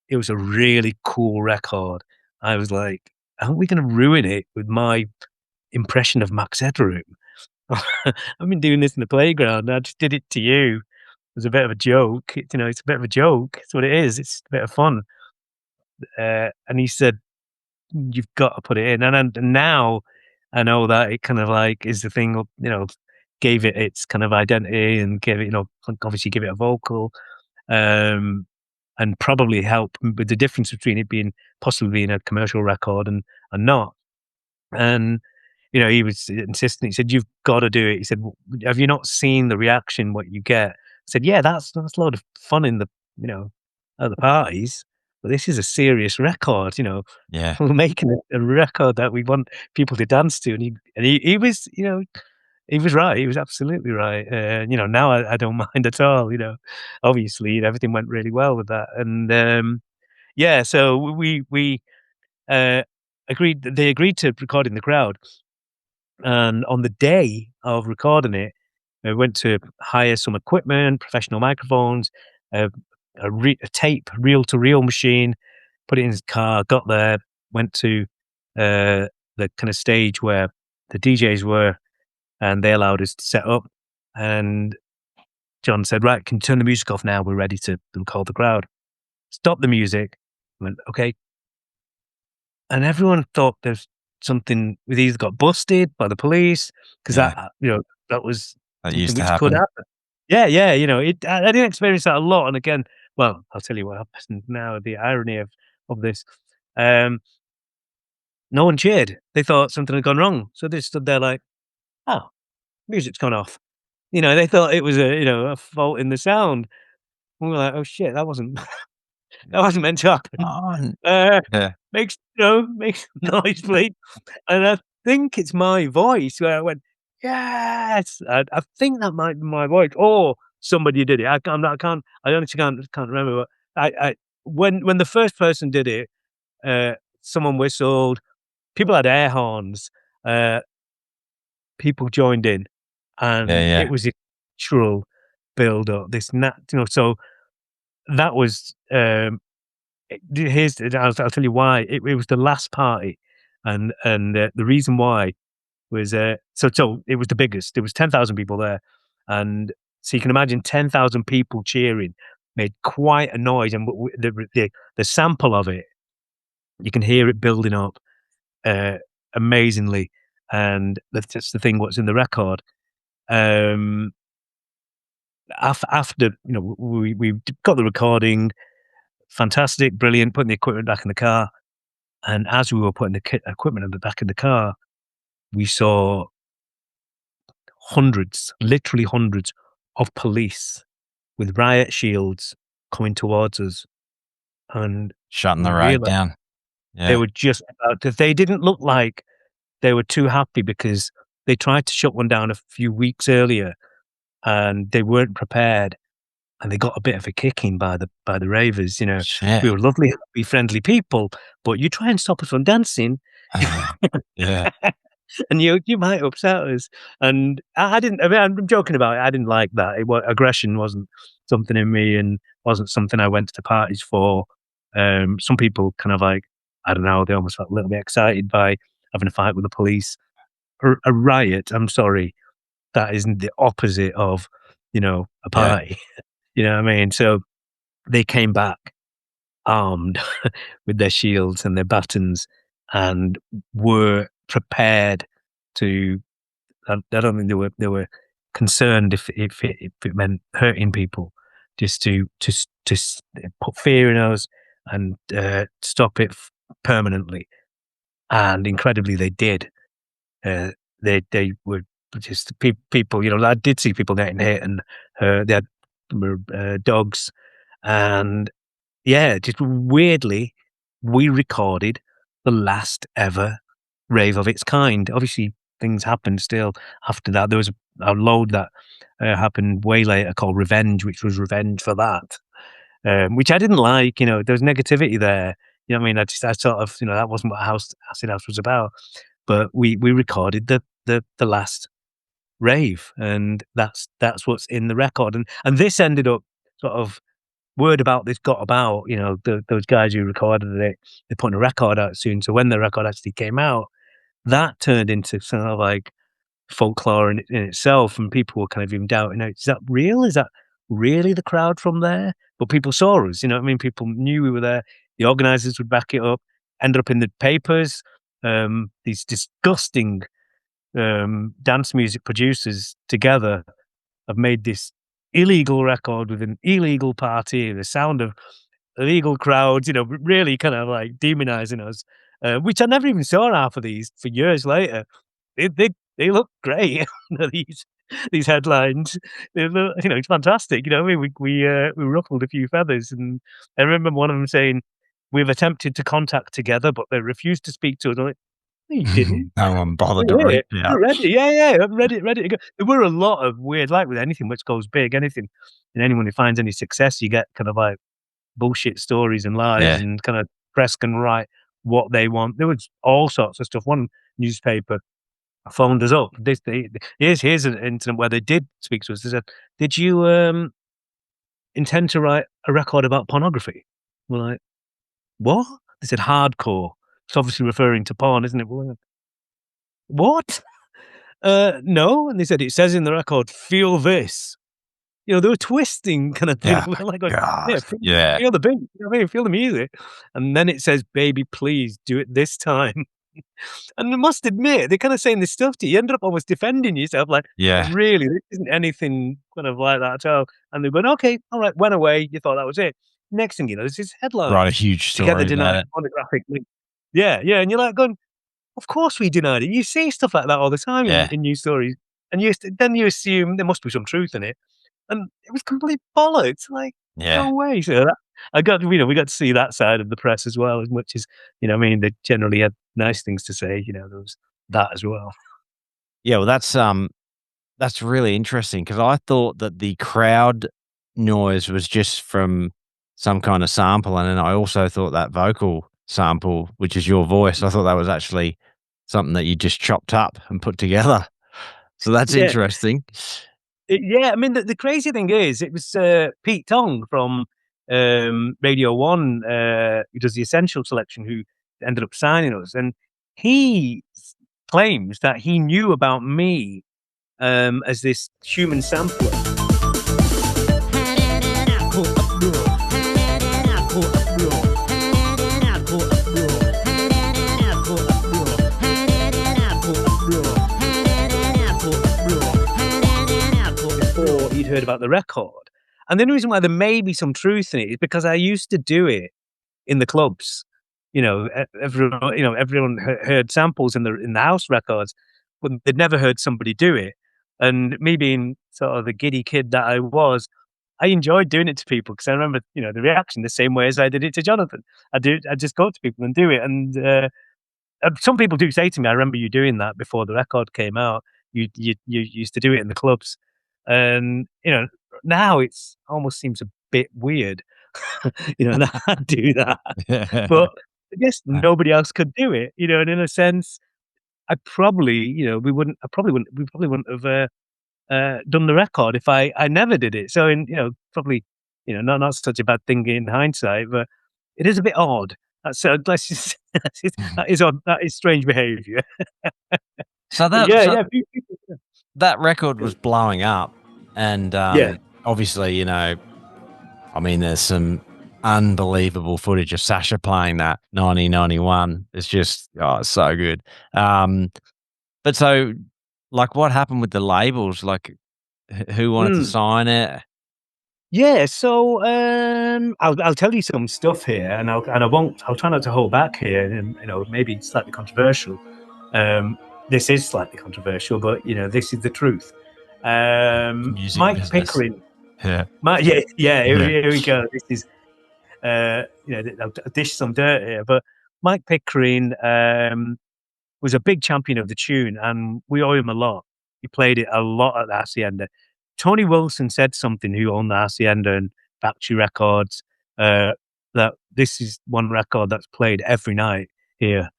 S2: it was a really cool record. I was like, "Aren't we gonna ruin it with my impression of Max Headroom?" I've been doing this in the playground. I just did it to you. It was a bit of a joke. It's a bit of a joke. It's what it is. It's a bit of fun. And he said, "You've got to put it in." And now I know that it kind of like is the thing, gave it its kind of identity and gave it, obviously give it a vocal, um, and probably help with the difference between it being possibly being a commercial record and not. And he was insistent. He said, "You've got to do it." He said, "Have you not seen the reaction? What you get?" I said, "Yeah, that's a lot of fun in at the parties, but this is a serious record.
S1: Yeah.
S2: We're making a record that we want people to dance to." And he was, he was right. He was absolutely right. Now I don't mind at all. Obviously everything went really well with that, and yeah, so we uh, agreed. They agreed to record in the crowd. And on the day of recording it, I went to hire some equipment, professional microphones, a, a tape reel-to-reel machine, put it in his car, got there, went to the kind of stage where the DJs were, and they allowed us to set up. And John said, "Right, can you turn the music off now? We're ready to record the crowd." Stop the music. Went, "Okay." And everyone thought there's something, we'd either got busted by the police, 'cause
S1: Yeah.
S2: that was
S1: That
S2: something
S1: used to
S2: which could
S1: happen.
S2: happen. Yeah, yeah, I didn't experience that a lot, and again, well, I'll tell you what happened now, the irony of this. Um, no one cheered. They thought something had gone wrong, so they stood there like, "Oh, music's gone off." They thought it was a fault in the sound. We were like, "Oh, shit, that wasn't that wasn't meant to happen."
S1: Oh,
S2: Uh,
S1: yeah.
S2: makes noise, please. And I think it's my voice where I went, "Yes!" I think that might be my voice, or somebody did it. I honestly can't remember, but when the first person did it, someone whistled, people had air horns, uh, people joined in,
S1: Yeah,
S2: and
S1: yeah.
S2: it was a natural build up. So that was I'll tell you why. It was the last party, and the reason why was so it was the biggest. There was 10,000 people there, and so you can imagine 10,000 people cheering made quite a noise, and the sample of it, you can hear it building up uh, amazingly, and that's just the thing. What's in the record? Um, after we got the recording, fantastic, brilliant, putting the equipment back in the car, and as we were putting the equipment in the back in the car, we saw hundreds, literally hundreds, of police with riot shields coming towards us, and
S1: Shutting
S2: we
S1: the road
S2: realized
S1: down.
S2: they
S1: Yeah.
S2: were just about to. They didn't look like they were too happy because they tried to shut one down a few weeks earlier, and they weren't prepared, and they got a bit of a kicking by the ravers.
S1: Shit.
S2: We were lovely, happy, friendly people, but you try and stop us from dancing,
S1: Yeah.
S2: and you might upset us. And I didn't. I mean, I'm joking about it. I didn't like that. Aggression wasn't something in me, and wasn't something I went to parties for. Some people kind of like, I don't know, they almost felt a little bit excited by having a fight with the police. A riot. I'm sorry, that isn't the opposite of a
S1: Yeah.
S2: party. You know what I mean? So they came back armed with their shields and their batons, and were prepared to. I don't think they were concerned if it meant hurting people, just to put fear in us and stop it permanently. And incredibly, they did. They were just people. I did see people getting hit, and they had dogs, and yeah, just weirdly, we recorded the last ever rave of its kind. Obviously, things happened still after that. There was a load that happened way later called Revenge, which was revenge for that, which I didn't like. There was negativity there. You know what I mean? I sort of, that wasn't what Acid House was about. But we recorded the last rave, and that's what's in the record. And this ended up sort of word about this got about, those guys who recorded it, they're putting a record out soon. So when the record actually came out, that turned into sort of like folklore in itself, and people were kind of even doubting, is that real? Is that really the crowd from there? But people saw us, you know what I mean? People knew we were there. The organizers would back it up, ended up in the papers. These disgusting dance music producers together have made this illegal record with an illegal party, the sound of illegal crowds, really kind of like demonizing us, which I never even saw half of these for years later. They look great. these headlines. They look, it's fantastic. We ruffled a few feathers, and I remember one of them saying, "We've attempted to contact together, but they refused to speak to us." I'm like, no, you didn't.
S1: No one bothered to
S2: We're
S1: reach
S2: here.
S1: out.
S2: We're ready. Yeah, I'm ready to go. There were a lot of weird, like with anything which goes big, anything, and anyone who finds any success, you get kind of like bullshit stories and lies,
S1: Yeah.
S2: and kind of press can write what they want. There was all sorts of stuff. One newspaper phoned us up. Here's an incident where they did speak to us. They said, "Did you intend to write a record about pornography?" We're like, "What?" They said, "Hardcore." It's obviously referring to porn, isn't it? We're like, what? No. And they said, "It says in the record, feel this." They were twisting kind of thing.
S1: Yeah.
S2: We're like going,
S1: God.
S2: "Yeah,
S1: Yeah.
S2: feel the beat, you know what I mean? Feel the music." And then it says, "Baby, please do it this time." And I must admit, they're kind of saying this stuff to you. You ended up almost defending yourself, like,
S1: Yeah.
S2: really, this isn't anything kind of like that at all. And they're going, "Okay, all right," went away. You thought that was it. Next thing you know, there's this
S1: Write
S2: headline:
S1: a huge
S2: "Together
S1: story about
S2: denied
S1: it.
S2: pornographic link." Yeah, yeah. And you're like going, of course we denied it. You see stuff like that all the time in,
S1: Yeah.
S2: in news stories. And then you assume there must be some truth in it. And it was complete bollocks, like,
S1: Yeah.
S2: no way. So that we got to see that side of the press as well, as much as, I mean, they generally had nice things to say, there was that as well.
S1: Yeah, well, that's really interesting because I thought that the crowd noise was just from some kind of sample, and then I also thought that vocal sample, which is your voice, I thought that was actually something that you just chopped up and put together. So that's
S2: Yeah.
S1: interesting.
S2: Yeah, I mean, the crazy thing is, it was Pete Tong from Radio One, who does the Essential Selection, who ended up signing us, and he claims that he knew about me as this human sampler. Before he'd heard about the record. And the only reason why there may be some truth in it is because I used to do it in the clubs. Everyone heard samples in the house records, but they'd never heard somebody do it. And me being sort of the giddy kid that I was, I enjoyed doing it to people because I remember, the reaction the same way as I did it to Jonathan. I just go to people and do it. And some people do say to me, "I remember you doing that before the record came out. You used to do it in the clubs." And now it's almost seems a bit weird, that I do that. But I guess nobody else could do it, and in a sense, I probably, we probably wouldn't have done the record if I never did it. So, probably, not such a bad thing in hindsight, but it is a bit odd. Let's just, that is odd. That is strange behaviour.
S1: So
S2: But
S1: that
S2: yeah,
S1: so
S2: yeah,
S1: that record was blowing up, and
S2: yeah.
S1: obviously, I mean, there's some unbelievable footage of Sasha playing that 1991. It's just, it's so good. But so, like, what happened with the labels? Like, who wanted to
S2: Mm.
S1: sign it?
S2: Yeah, so I'll tell you some stuff here, and I'll try not to hold back here, and maybe it's slightly controversial. This is slightly controversial, but this is the truth.
S1: Music
S2: Mike
S1: business.
S2: Pickering,
S1: Yeah.
S2: yeah,
S1: Yeah.
S2: here we go. This is I'll dish some dirt here, but Mike Pickering was a big champion of the tune, and we owe him a lot. He played it a lot at the Hacienda. Tony Wilson said something, who owned the Hacienda and Factory Records, that this is one record that's played every night here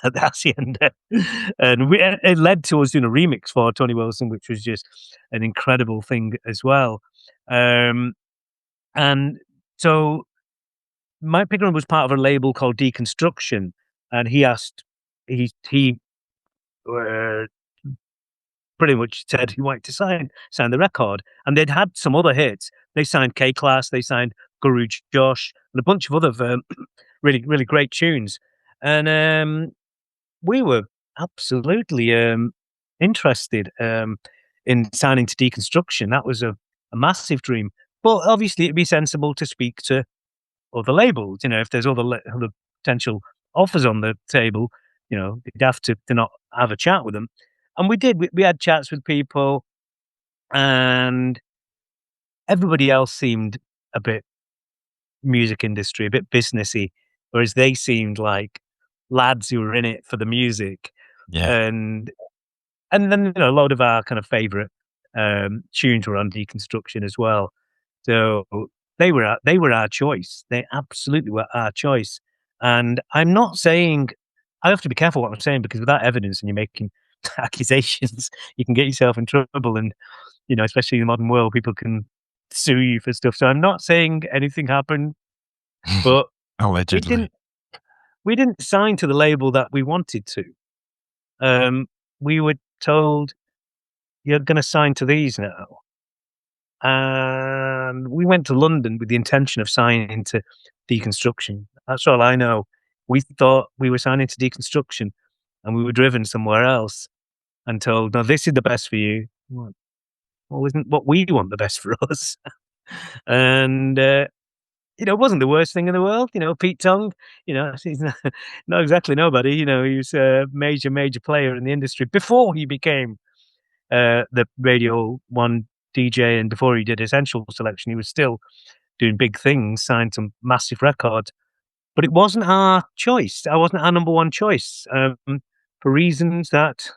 S2: at the Hacienda. And it led to us doing a remix for Tony Wilson, which was just an incredible thing as well. And so Mike Pickering was part of a label called Deconstruction, and he uh, pretty much said he wanted to sign the record, and they'd had some other hits. They signed K Class, they signed Guru Josh, and a bunch of other really really great tunes. And we were absolutely interested in signing to Deconstruction. That was a massive dream. But obviously, it'd be sensible to speak to other labels. If there's other potential offers on the table, you'd have to not have a chat with them. And we did. We had chats with people, and everybody else seemed a bit music industry, a bit businessy, whereas they seemed like lads who were in it for the music.
S1: Yeah.
S2: And then a lot of our kind of favorite tunes were on Deconstruction as well. So they were our choice. They absolutely were our choice. And I'm not saying, I have to be careful what I'm saying, because without evidence and you're making accusations, you can get yourself in trouble. And especially in the modern world, people can sue you for stuff. So I'm not saying anything happened, but we
S1: Allegedly.
S2: didn't we didn't sign to the label that we wanted to. We were told, you're going to sign to these now. And we went to London with the intention of signing to Deconstruction. That's all I know. We thought we were signing to Deconstruction, and we were driven somewhere else and told, no, this is the best for you. Well, isn't what we want the best for us? And, it wasn't the worst thing in the world. Pete Tong, he's not exactly nobody. He was a major, major player in the industry before he became the Radio 1 DJ, and before he did Essential Selection, he was still doing big things, signed some massive records. But it wasn't our choice. I wasn't our number one choice, for reasons that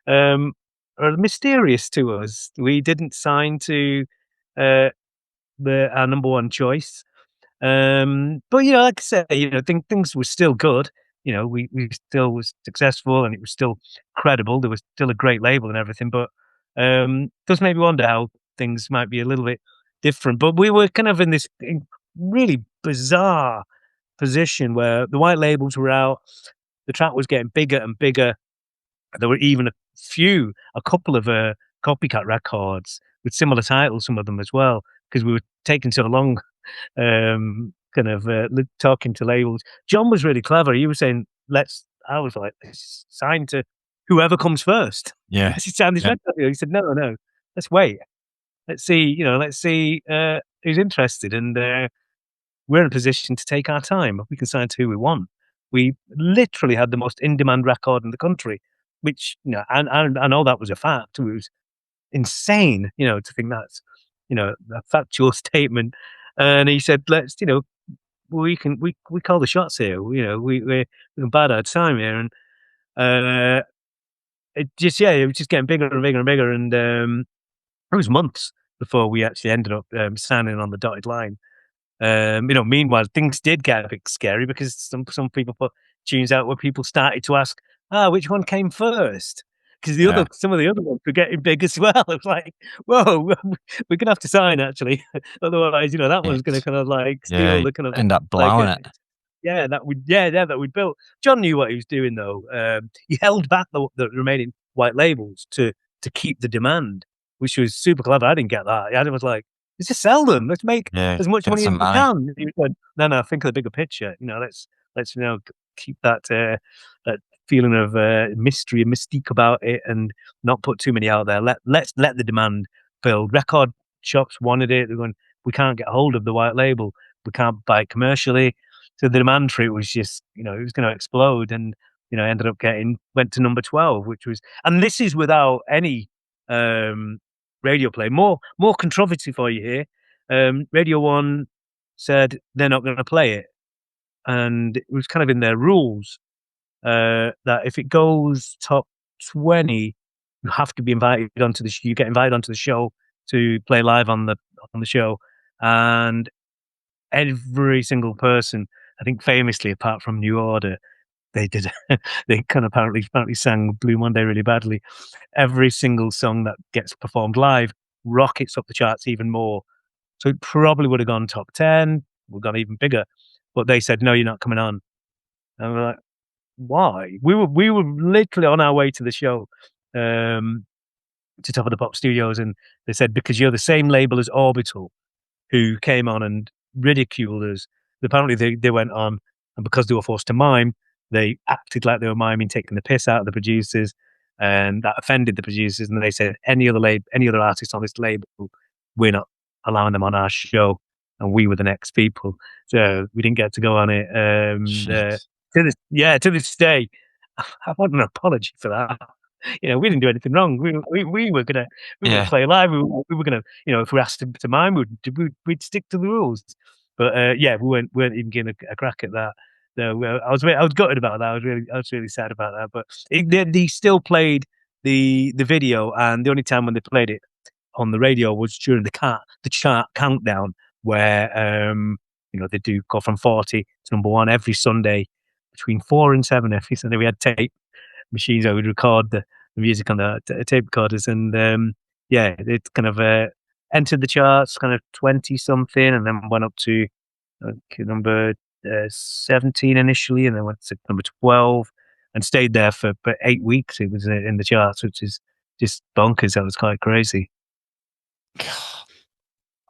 S2: um, are mysterious to us. We didn't sign to our number one choice. But like I said, things were still good. We still was successful, and it was still credible. There was still a great label and everything, but does make me wonder how things might be a little bit different. But we were kind of in this really bizarre position where the white labels were out, the track was getting bigger and bigger. There were even a couple of copycat records with similar titles, some of them as well, because we were taking so long, talking to labels. John was really clever. He was saying, I was like, let's sign to whoever comes first.
S1: Yeah.
S2: Let's sign this record deal. He said, no, let's wait. Let's see who's interested. And we're in a position to take our time. We can sign to who we want. We literally had the most in-demand record in the country, which, and I know that was a fact. It was insane, to think that's, a factual statement. And he said, let's, we call the shots here. We can bide our time here. And it was just getting bigger and bigger and bigger. And it was months before we actually ended up signing on the dotted line. Meanwhile, things did get a bit scary because some people put tunes out where people started to ask, which one came first? Because some of the other ones were getting big as well. It was like, whoa, we're gonna have to sign actually, otherwise, that one's gonna kind of like steal the kind of
S1: end up
S2: like,
S1: blowing it.
S2: that we built. John knew what he was doing though. He held back the remaining white labels to keep the demand, which was super clever. I didn't get that. I was like, let's just sell them. Let's make as much
S1: Get
S2: money as
S1: some
S2: we
S1: money.
S2: can. He said, no, think of the bigger picture. Let's keep that feeling of mystery and mystique about it, and not put too many out there. Let's let the demand build. Record shops wanted it. They're going, we can't get hold of the white label. We can't buy it commercially. So the demand for it was just, it was going to explode, and ended up went to number 12, which was, and this is without any radio play. More controversy for you here. Radio One said they're not going to play it, and it was kind of in their rules that if it goes top 20, you have to be invited onto the. You get invited onto the show to play live on the show, and every single person, I think famously, apart from New Order, they did. They kind of apparently sang Blue Monday really badly. Every single song that gets performed live rockets up the charts even more. So it probably would have gone top 10, would have gone even bigger. But they said, no, you're not coming on. And we're like, why? We were literally on our way to the show, to Top of the Pop Studios, and they said, because you're the same label as Orbital, who came on and ridiculed us. Apparently they went on, and because they were forced to mime, they acted like they were miming, taking the piss out of the producers, and that offended the producers. And they said, any other artists on this label, we're not allowing them on our show, and we were the next people. So we didn't get to go on it. To this day, I want an apology for that. We didn't do anything wrong. We were gonna play live. We were gonna, if we asked to mime, we'd stick to the rules. But we weren't even getting a crack at that. So I was gutted about that. I was really sad about that. But they still played the video, and the only time when they played it on the radio was during the chart countdown, where they do go from 40 to number 1 every Sunday between 4 and 7 every Sunday. We had tape machines that would record the music on the tape recorders, and it kind of entered the charts kind of 20 something, and then went up to number 17 initially, and then went to number 12, and stayed there for 8 weeks. It was in the charts, which is just bonkers. That was quite crazy.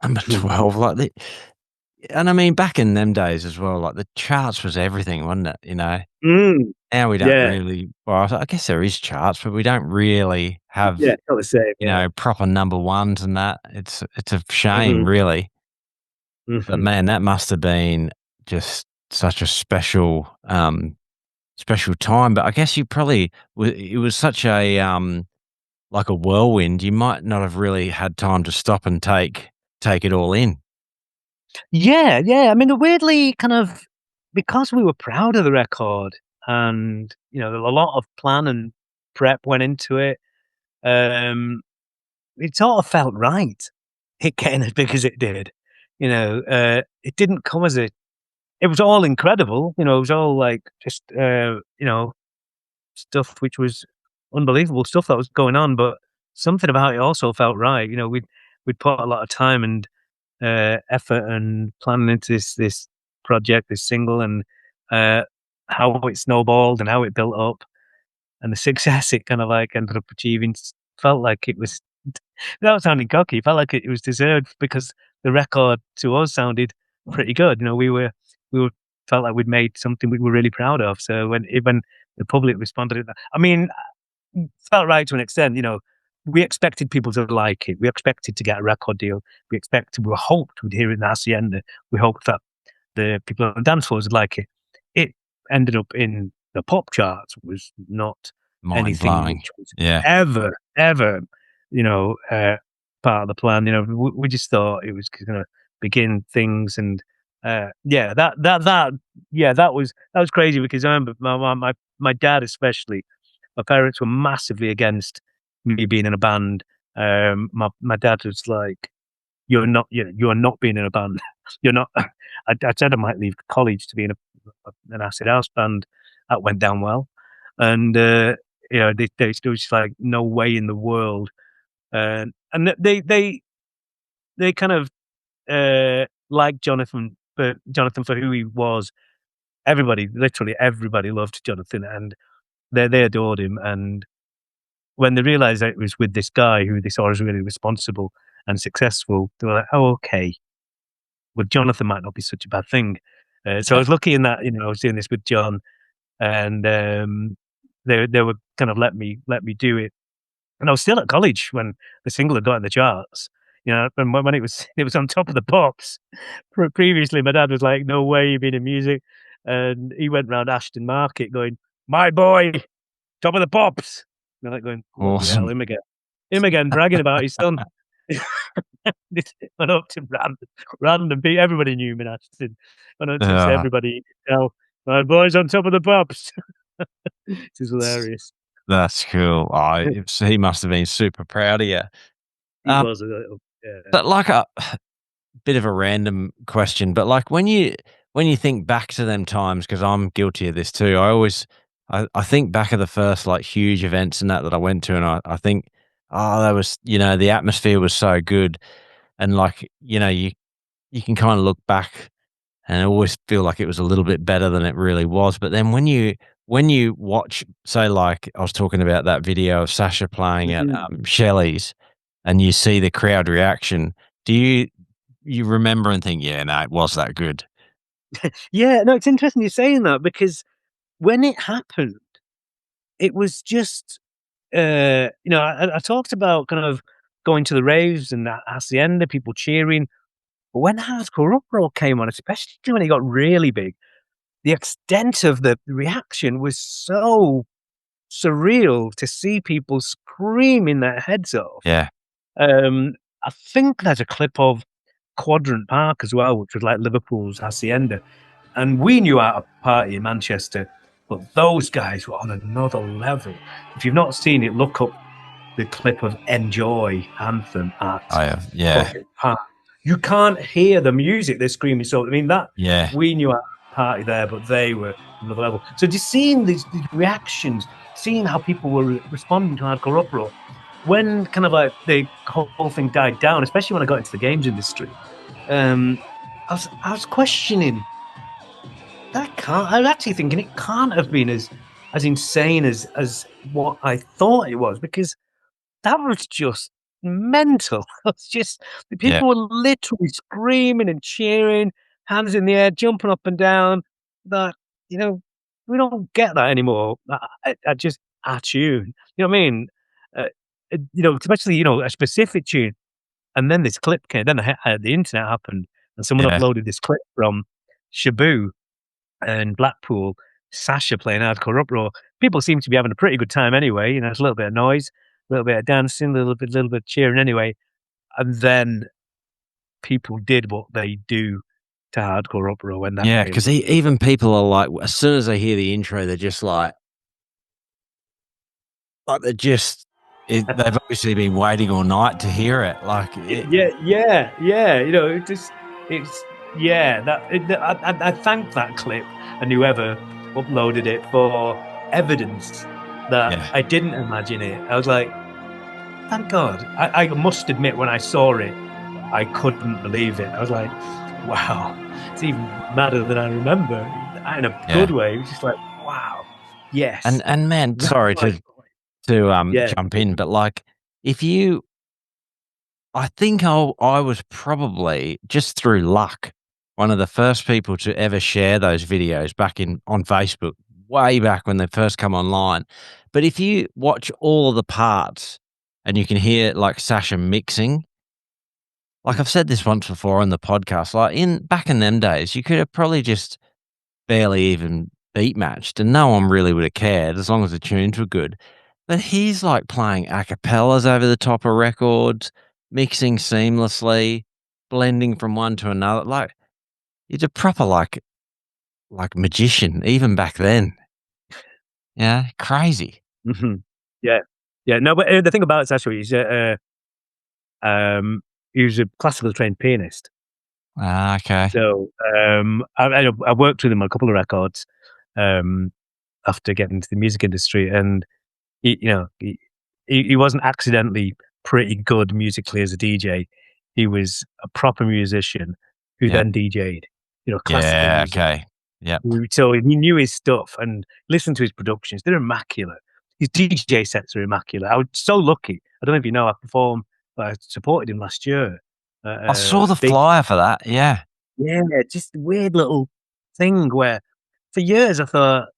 S1: Number 12, and I mean, back in them days as well, like the charts was everything, wasn't it? Now we don't really. Well, I guess there is charts, but we don't really have.
S2: Not the same.
S1: Proper number ones and that. It's a shame, really. But man, that must have been just such a special time. But I guess you probably it was such a like a whirlwind. You might not have really had time to stop and take it all in.
S2: Yeah. I mean, weirdly, kind of, because we were proud of the record, and a lot of plan and prep went into it. It sort of felt right, it getting as big as it did. It didn't come as a. It was all incredible. It was all like just stuff which was unbelievable stuff that was going on, but something about it also felt right. We'd put a lot of time and effort and planning into this project, this single, and how it snowballed and how it built up, and the success it kind of like ended up achieving felt like it was. Without sounding cocky, felt like it was deserved because the record to us sounded pretty good. We were felt like we'd made something we were really proud of. So when the public responded to that, I mean, felt right to an extent. We expected people to like it. We expected to get a record deal. We hoped we'd hear it in the hacienda. We hoped that the people on the dance floors would like it. It ended up in the pop charts. Was not
S1: Mind
S2: anything
S1: blowing.
S2: which was
S1: Yeah.
S2: ever, part of the plan. We just thought it was going to begin things, and that was crazy because I remember my dad especially. My parents were massively against me being in a band. My dad was like, "You're not, you are not being in a band. You're not." I said I might leave college to be in an acid house band. That went down well, and they still just like, no way in the world. And they kind of liked Jonathan for who he was. Literally everybody loved Jonathan, and they adored him. And when they realized that it was with this guy who they saw as really responsible and successful, they were like, "Oh, okay. Well, Jonathan might not be such a bad thing." So I was lucky in that, I was doing this with John, and they were kind of let me do it. And I was still at college when the single had got in the charts. And when it was on top of the pops. Previously, my dad was like, "No way, you've been in music," and he went round Ashton Market going, "My boy, top of the pops." And I'm like going, "Bloody hell,
S1: Awesome.
S2: him again, bragging about his son." This went up to random people. Everybody knew him in Ashton. Went up to
S1: Uh,
S2: everybody. You could tell, "My boy's on top of the pops." This is hilarious.
S1: that's cool. He must have been super proud of you.
S2: He
S1: Um,
S2: was a little, yeah.
S1: but like a bit of a random question, but like when you think back to them times, because I'm guilty of this too. I think back of the first like huge events and that I went to, and I think, oh, that was, the atmosphere was so good, and like, you can kind of look back and I always feel like it was a little bit better than it really was. But then when you watch, say, like I was talking about that video of Sasha playing at
S2: Mhm.
S1: Shelley's, and you see the crowd reaction, do you remember and think, yeah, no, it was that good?
S2: Yeah, no, it's interesting you're saying that because when it happened, it was just, I talked about kind of going to the raves and that hacienda, people cheering. But when Hardcore Uproar came on, especially when it got really big, the extent of the reaction was so surreal to see people screaming their heads off.
S1: Yeah,
S2: I think there's a clip of Quadrant Park as well, which was like Liverpool's hacienda. And we knew how to party in Manchester, but those guys were on another level. If you've not seen it, look up the clip of Enjoy Anthem at
S1: I have. Yeah,
S2: Quadrant Park. You can't hear the music they're screaming. So, I mean, that
S1: yeah,
S2: we knew how to party there, but they were another level. So, just seeing these reactions, seeing how people were responding to Hardcore Uproar, when kind of like the whole thing died down, especially when I got into the games industry, I was questioning that can't. I was actually thinking it can't have been as insane as what I thought it was because that was just mental. It's just the
S1: yeah,
S2: people were literally screaming and cheering, hands in the air, jumping up and down. That you know we don't get that anymore. I just a tune. You know what I mean? Especially a specific tune. And then this clip came. Then the internet happened, and someone
S1: yeah,
S2: uploaded this clip from Shabu and Blackpool, Sasha playing Hardcore Uproar. People seem to be having a pretty good time anyway. It's a little bit of noise, a little bit of dancing, a little bit of cheering anyway. And then people did what they do to Hardcore Uproar when that
S1: yeah.
S2: came
S1: Because
S2: on.
S1: even people are like, as soon as they hear the intro, they're just like they've obviously been waiting all night to hear it. Like,
S2: Yeah, yeah, yeah. It just. it's yeah. I thank that clip and whoever uploaded it for evidence that
S1: Yeah.
S2: I didn't imagine it. I was like, thank God. I must admit, when I saw it, I couldn't believe it. I was like, wow, it's even madder than I remember, in a good
S1: Yeah.
S2: way. It was just like, wow, yes,
S1: And man,
S2: that's
S1: sorry
S2: my
S1: to
S2: point. Yeah.
S1: jump in, but like if you I think I was probably, just through luck, one of the first people to ever share those videos back in on Facebook, way back when they first come online. But if you watch all of the parts and you can hear like Sasha mixing, like
S2: Mm.
S1: I've said this once before on the podcast, like in back in them days, you could have probably just barely even beat matched and no one really would have cared as long as the tunes were good. But he's like playing a cappellas over the top of records, mixing seamlessly, blending from one to another. Like he's a proper like magician even back then. Yeah, crazy.
S2: Mhm. Yeah. Yeah. No, but the thing about it, actually, he was a classical trained pianist.
S1: Ah, okay.
S2: So I worked with him on a couple of records um, after getting into the music industry, and he wasn't accidentally pretty good musically as a DJ. He was a proper musician who
S1: Yep.
S2: then DJ'd, classical
S1: Yeah,
S2: music.
S1: okay. Yep.
S2: So he knew his stuff and listened to his productions. They're immaculate. His DJ sets are immaculate. I was so lucky. I don't know if you know, I supported him last year.
S1: I saw
S2: A
S1: the
S2: big,
S1: flyer for that. Yeah.
S2: yeah, just a weird little thing where for years I thought,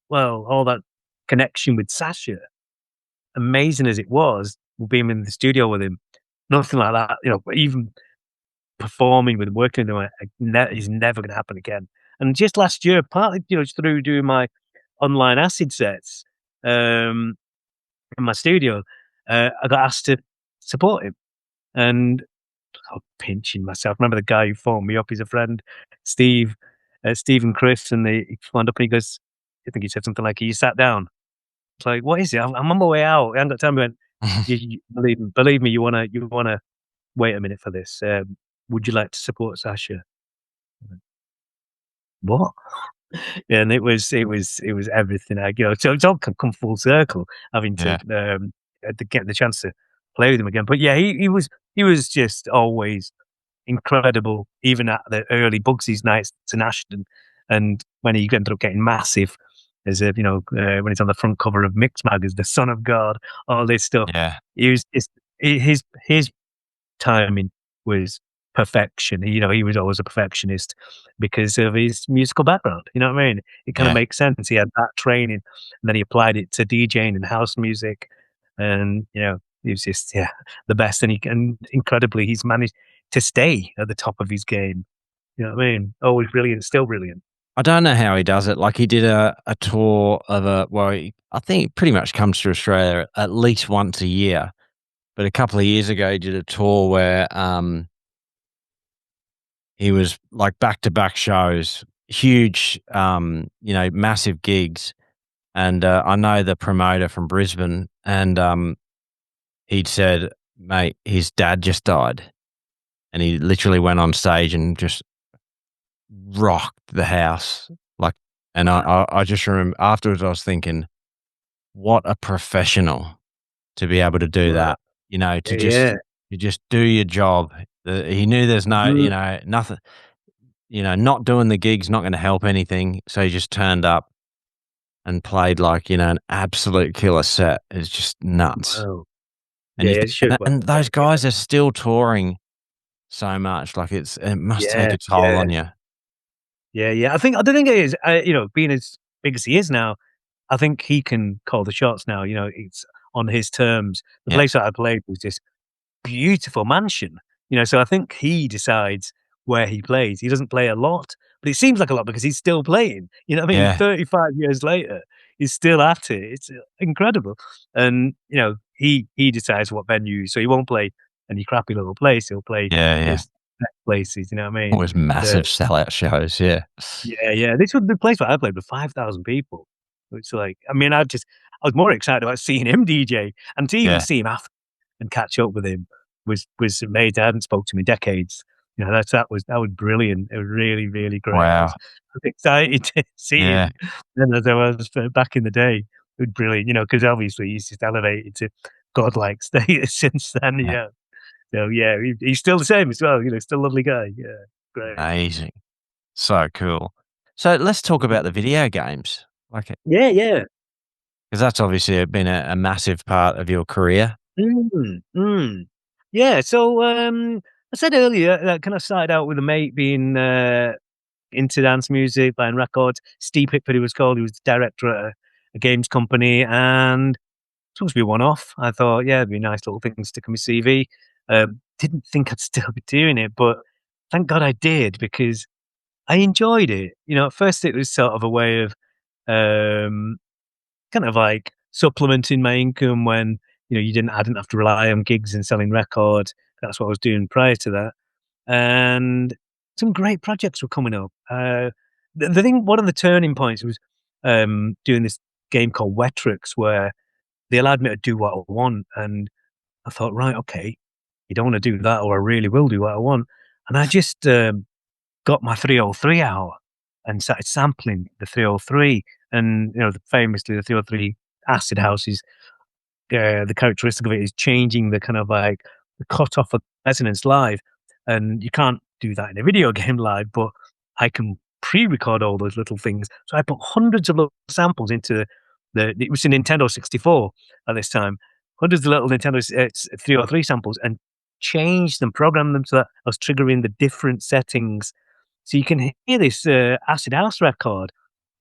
S2: well, all that connection with Sasha, amazing as it was, being in the studio with him, nothing like that, even performing with him, working with him, is never going to happen again. And just last year, partly, just through doing my online acid sets um, in my studio, I got asked to support him. And I'm pinching myself. Remember the guy who phoned me up? He's a friend, Steve, Steve and Chris, and he phoned up and he goes, I think he said something like, "You sat down." It's like, "What is it? I'm on my way out." I haven't got time. He went, you believe me, you wanna wait a minute for this. Would you like to support Sasha? I went, what? Yeah, and it was everything. So it's all come full circle, having
S1: Yeah.
S2: to get the chance to play with him again. But yeah, he was just always incredible, even at the early Bugsy's nights in Ashton, and when he ended up getting massive, as if when he's on the front cover of Mix Mag as the Son of God, all this stuff.
S1: Yeah.
S2: He was just his timing was perfection. He was always a perfectionist because of his musical background. You know what I mean? It kind of
S1: Yeah.
S2: makes sense. He had that training, and then he applied it to DJing and house music, and he was just the best. And incredibly, he's managed to stay at the top of his game. You know what I mean? Always brilliant, still brilliant.
S1: I don't know how he does it. Like he did a tour of I think he pretty much comes to Australia at least once a year. But a couple of years ago, he did a tour where he was like back to back shows, huge, massive gigs. And I know the promoter from Brisbane, and he'd said, "Mate, his dad just died," and he literally went on stage and just rocked the house. Like, and
S2: Wow.
S1: I just remember afterwards, I was thinking, what a professional to be able to do
S2: Wow.
S1: that. To
S2: Yeah.
S1: just do your job. He knew there's no,
S2: Mhm.
S1: nothing. Not doing the gig's not going to help anything. So he just turned up and played like an absolute killer set. It's just nuts.
S2: Wow.
S1: And
S2: Yeah, it shows what
S1: and
S2: a
S1: those
S2: dedicated.
S1: guys are still touring so much. Like it must take
S2: Yeah,
S1: a toll
S2: yeah.
S1: on you.
S2: Yeah, yeah. I don't think it is. Being as big as he is now, I think he can call the shots now. It's on his terms. The
S1: Yeah,
S2: place that I played was this beautiful mansion. So I think he decides where he plays. He doesn't play a lot, but it seems like a lot because he's still playing. You know what I mean?
S1: yeah,
S2: 35 years later, he's still at it. It's incredible. And he decides what venue. So he won't play any crappy little place. He'll play
S1: yeah, yeah.
S2: his best places. You know what I mean?
S1: Always massive sellout shows. Yeah,
S2: Yeah, yeah. This was the place where I played with 5,000 people. It's like, I mean, I was more excited about seeing him DJ, and to even
S1: yeah,
S2: see him after and catch up with him was amazing. I hadn't spoken to him in decades. that was brilliant. It was really, really great. I
S1: Wow.
S2: was excited to see
S1: Yeah.
S2: him then as I was back in the day. It was brilliant, because obviously he's just elevated to godlike status since then,
S1: Yeah.
S2: yeah. So, yeah, he's still the same as well, still a lovely guy. Yeah, great.
S1: Amazing. So cool. So let's talk about the video games. Like,
S2: Yeah, yeah.
S1: because that's obviously been a massive part of your career.
S2: Mm, mm. Yeah, so, I said earlier that kind of started out with a mate being, into dance music, buying records. Steve Pickford, he was called. He was the director at a games company, and supposed to be one-off. I thought, yeah, it'd be a nice little thing to stick on my CV. Didn't think I'd still be doing it, but thank God I did because I enjoyed it. At first it was sort of a way of um, kind of like supplementing my income when I didn't have to rely on gigs and selling records. That's what I was doing prior to that, and some great projects were coming up. The thing, one of the turning points was doing this game called Wetrix, where they allowed me to do what I want, and I thought, right, okay, you don't want to do that, or I really will do what I want. And I just got my 303 out and started sampling the 303, and famously the 303 acid house is the characteristic of it is changing the kind of like the cutoff of resonance live, and you can't do that in a video game live, but I can pre-record all those little things. So I put hundreds of little samples into it was a Nintendo 64 at this time, hundreds of little Nintendo 303 samples, and changed them, programmed them so that I was triggering the different settings. So you can hear this acid house record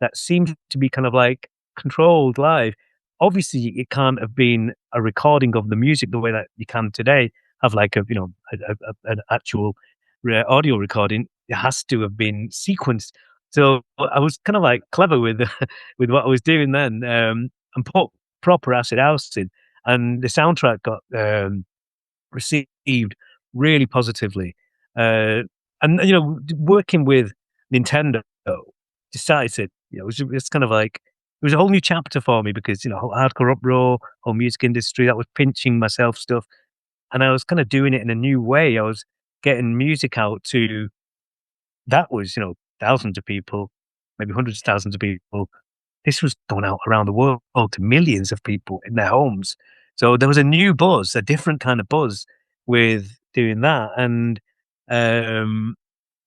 S2: that seems to be kind of like controlled live. Obviously, it can't have been a recording of the music the way that you can today have like an actual audio recording. It has to have been sequenced. So I was kind of like clever with with what I was doing then, and put proper acid house in, and the soundtrack got received really positively. Uh, and working with Nintendo, decided to it's kind of like it was a whole new chapter for me because whole hardcore uproar, whole music industry that was pinching myself stuff, and I was kind of doing it in a new way. I was getting music out to that was thousands of people, maybe hundreds of thousands of people. This was going out around the world to millions of people in their homes. So there was a new buzz, a different kind of buzz with doing that. And um,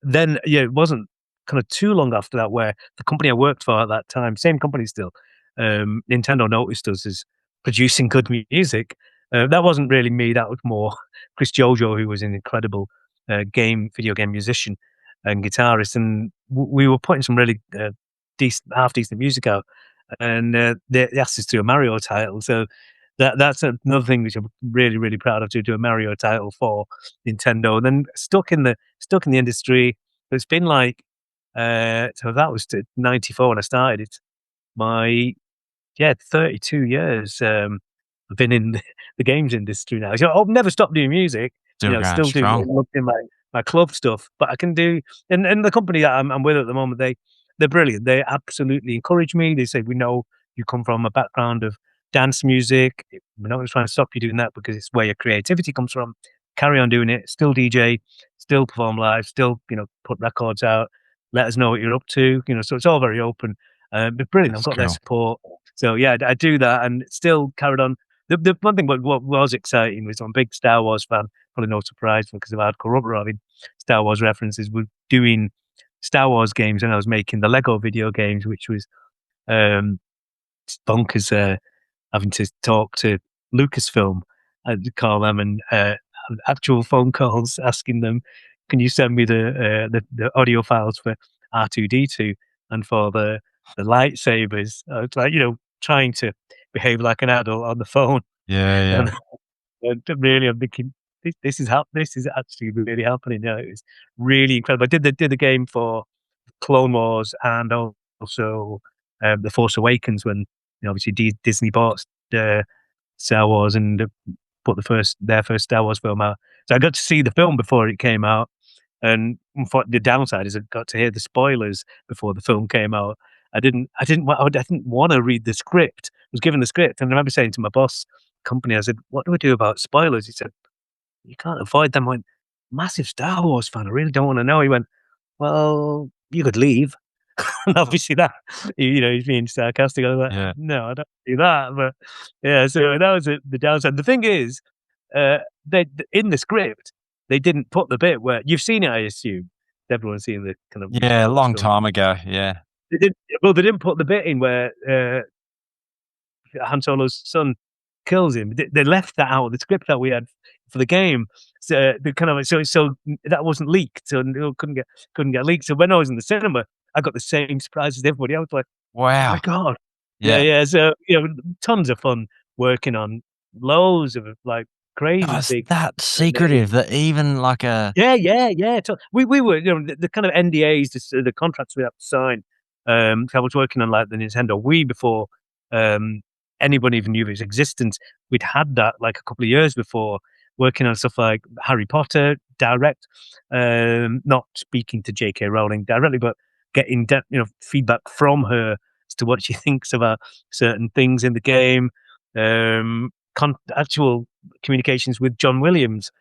S2: then, yeah, it wasn't kind of too long after that where the company I worked for at that time, same company still, Nintendo noticed us as producing good music. That wasn't really me. That was more Chris Jojo, who was an incredible video game musician and guitarist. And we were putting some really half decent music out, and they asked us to do a Mario title. So that's another thing which I'm really really proud of, to do a Mario title for Nintendo. And then stuck in the industry. It's been like so that was 94 when I started. It's my 32 years. I've been in the games industry now. So I've never stopped doing music.
S1: Still going
S2: Still do
S1: strong.
S2: in my club stuff, but I can do. And the company that I'm with at the moment, they're brilliant. They absolutely encourage me. They say, we know you come from a background of dance music. We're not going to try and stop you doing that because it's where your creativity comes from. Carry on doing it. Still DJ. Still perform live. Still put records out. Let us know what you're up to. So it's all very open. But brilliant. I've
S1: That's
S2: got their
S1: cool.
S2: support. So yeah, I do that and still carried on. The one thing, what was exciting was I'm a big Star Wars fan. Probably no surprise because of Hardcore Uproar having Star Wars references. We're doing Star Wars games, and I was making the Lego video games, which was um, bonkers. Having to talk to Lucasfilm, I'd call them, and actual phone calls asking them, "Can you send me the audio files for R2D2 and for the lightsabers?" I was like, trying to behave like an adult on the phone,
S1: Yeah, yeah.
S2: and, really, I'm thinking this is actually really happening. It was really incredible. I did the game for Clone Wars and also The Force Awakens when obviously Disney bought Star Wars and put their first Star Wars film out. So I got to see the film before it came out, and the downside is I got to hear the spoilers before the film came out. I didn't want to read the script. I was given the script, and I remember saying to my boss company, I said, "What do I do about spoilers?" He said, "You can't avoid them." massive Star Wars fan. I really don't want to know. He went, well, you could leave. And obviously that, he's being sarcastic. I was like,
S1: Yeah.
S2: no, I don't do that. But yeah, so that was the downside. The thing is, uh, they in the script, they didn't put the bit where you've seen it, I assume. Everyone's seen the kind of
S1: Yeah, a
S2: short
S1: long
S2: film.
S1: time ago, yeah.
S2: They didn't. Well, they didn't put the bit in where Han Solo's son kills him. They left that out of the script that we had for the game. So they kind of so that wasn't leaked, so it couldn't get leaked. So when I was in the cinema, I got the same surprise as everybody. I was like, "Oh my
S1: Wow.
S2: god!" Yeah,
S1: Yeah.
S2: yeah. So tons of fun working on loads of like
S1: Oh,
S2: crazy
S1: it's
S2: big
S1: that
S2: names.
S1: secretive that even like a
S2: Yeah, yeah, yeah. We were, the kind of NDAs, the contracts we have to sign. I was working on like the Nintendo Wii before um, anyone even knew of its existence. We'd had that like a couple of years before, working on stuff like Harry Potter direct, not speaking to J.K. Rowling directly, but getting feedback from her as to what she thinks about certain things in the game. Actual communications with John Williams,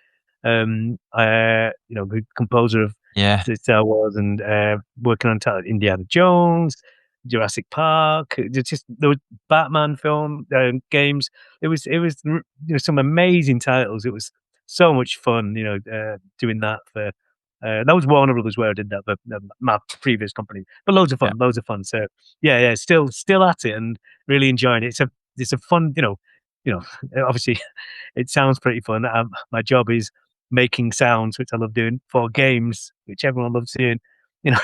S2: the composer of
S1: yeah,
S2: Star Wars, and working on Indiana Jones, Jurassic Park, just there was Batman film games. It was some amazing titles. It was so much fun, doing that for. That was Warner Brothers where I did that, but my previous company. But loads of
S1: yeah,
S2: fun, loads of fun. So yeah, still at it and really enjoying it. It's a fun, obviously it sounds pretty fun. My job is making sounds, which I love doing, for games, which everyone loves doing. You know,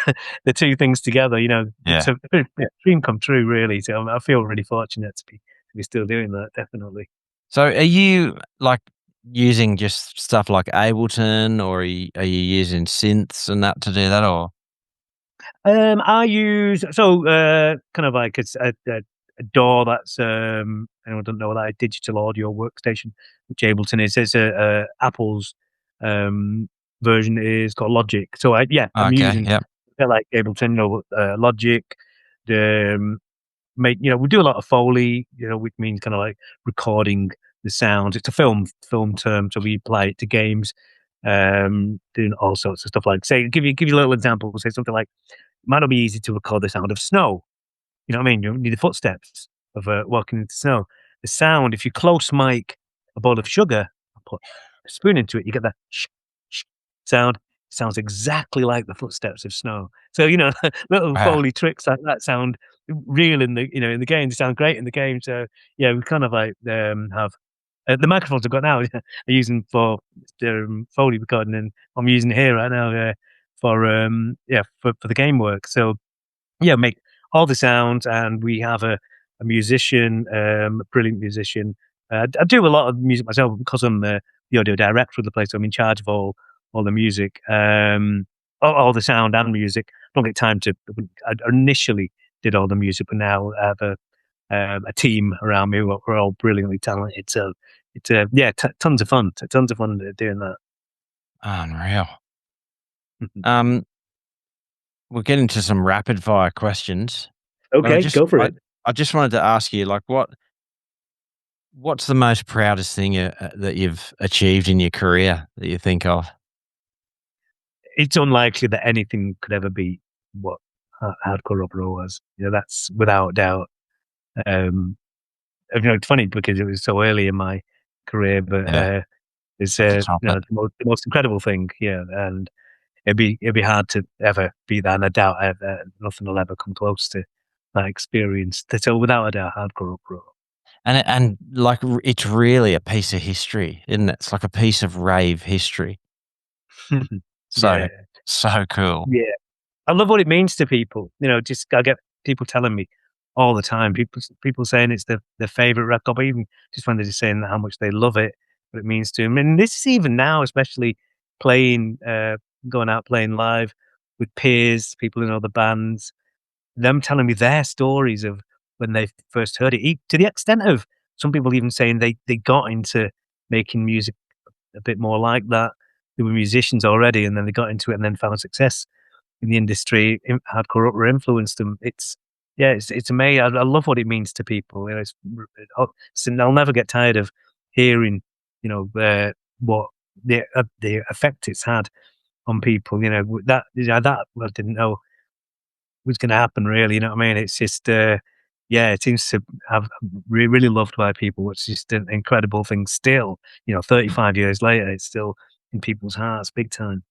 S2: the two things together. It's
S1: yeah.
S2: a dream come true, really. So I feel really fortunate to be still doing that. Definitely.
S1: So are you, like, using just stuff like Ableton, or are you using synths and that to do that, or
S2: I use kind of like it's a DAW that's anyone don't know that, a digital audio workstation, which Ableton is. It's Apple's um, version is called Logic. So I'm
S1: okay,
S2: using
S1: yep,
S2: like Ableton, Logic. We do a lot of Foley, which means kind of like recording the sounds. It's a film term, so we apply it to games, doing all sorts of stuff. Like, say, give you a little example. Say something like, might not be easy to record the sound of snow. You know what I mean? You need the footsteps of walking into snow. The sound, if you close mic a bowl of sugar and put a spoon into it, you get that sh sound. Sounds exactly like the footsteps of snow. So, little
S1: wow,
S2: Foley tricks like that sound real in the game. They sound great in the game. So, yeah, we kind of like have the microphones I've got now are using for Foley recording, and I'm using it here right now for the game work. So yeah, make all the sounds, and we have a musician, a brilliant musician. I do a lot of music myself because I'm the audio director of the place. So I'm in charge of all the music, all the sound and music. I don't get time to. I initially did all the music, but now I have a team around me. We're all brilliantly talented. So it's tons of fun. Tons of fun doing that.
S1: unreal. Um, we'll get into some rapid fire questions, but
S2: Okay, go for it.
S1: I just wanted to ask you, like, what's the most proudest thing, that you've achieved in your career that you think of?
S2: It's unlikely that anything could ever be what Hardcore Uproar was. That's without doubt. Um, it's funny because it was so early in my career, but
S1: Yeah,
S2: it's
S1: had to top it.
S2: the most incredible thing. Yeah, and it'd be hard to ever be that. And I doubt nothing will ever come close to that experience. So without a doubt, Hardcore Uproar.
S1: And like, it's really a piece of history, isn't it? It's like a piece of rave history. So,
S2: Yeah,
S1: so cool.
S2: yeah. I love what it means to people. Just I get people telling me all the time. People saying it's their favorite record, but even just when they're just saying how much they love it, what it means to them. And this is even now, especially playing, going out playing live with peers, people in other bands. Them telling me their stories of when they first heard it, to the extent of some people even saying they got into making music a bit more like that. They were musicians already, and then they got into it and then found success in the industry. Hardcore Uproar influenced them. It's amazing. I love what it means to people. So I'll never get tired of hearing, what the effect it's had on people. That I didn't know was going to happen. Really, you know what I mean? It's just yeah, it seems to have really loved by people. It's just an incredible thing. Still, 35 years later, it's still in people's hearts, big time.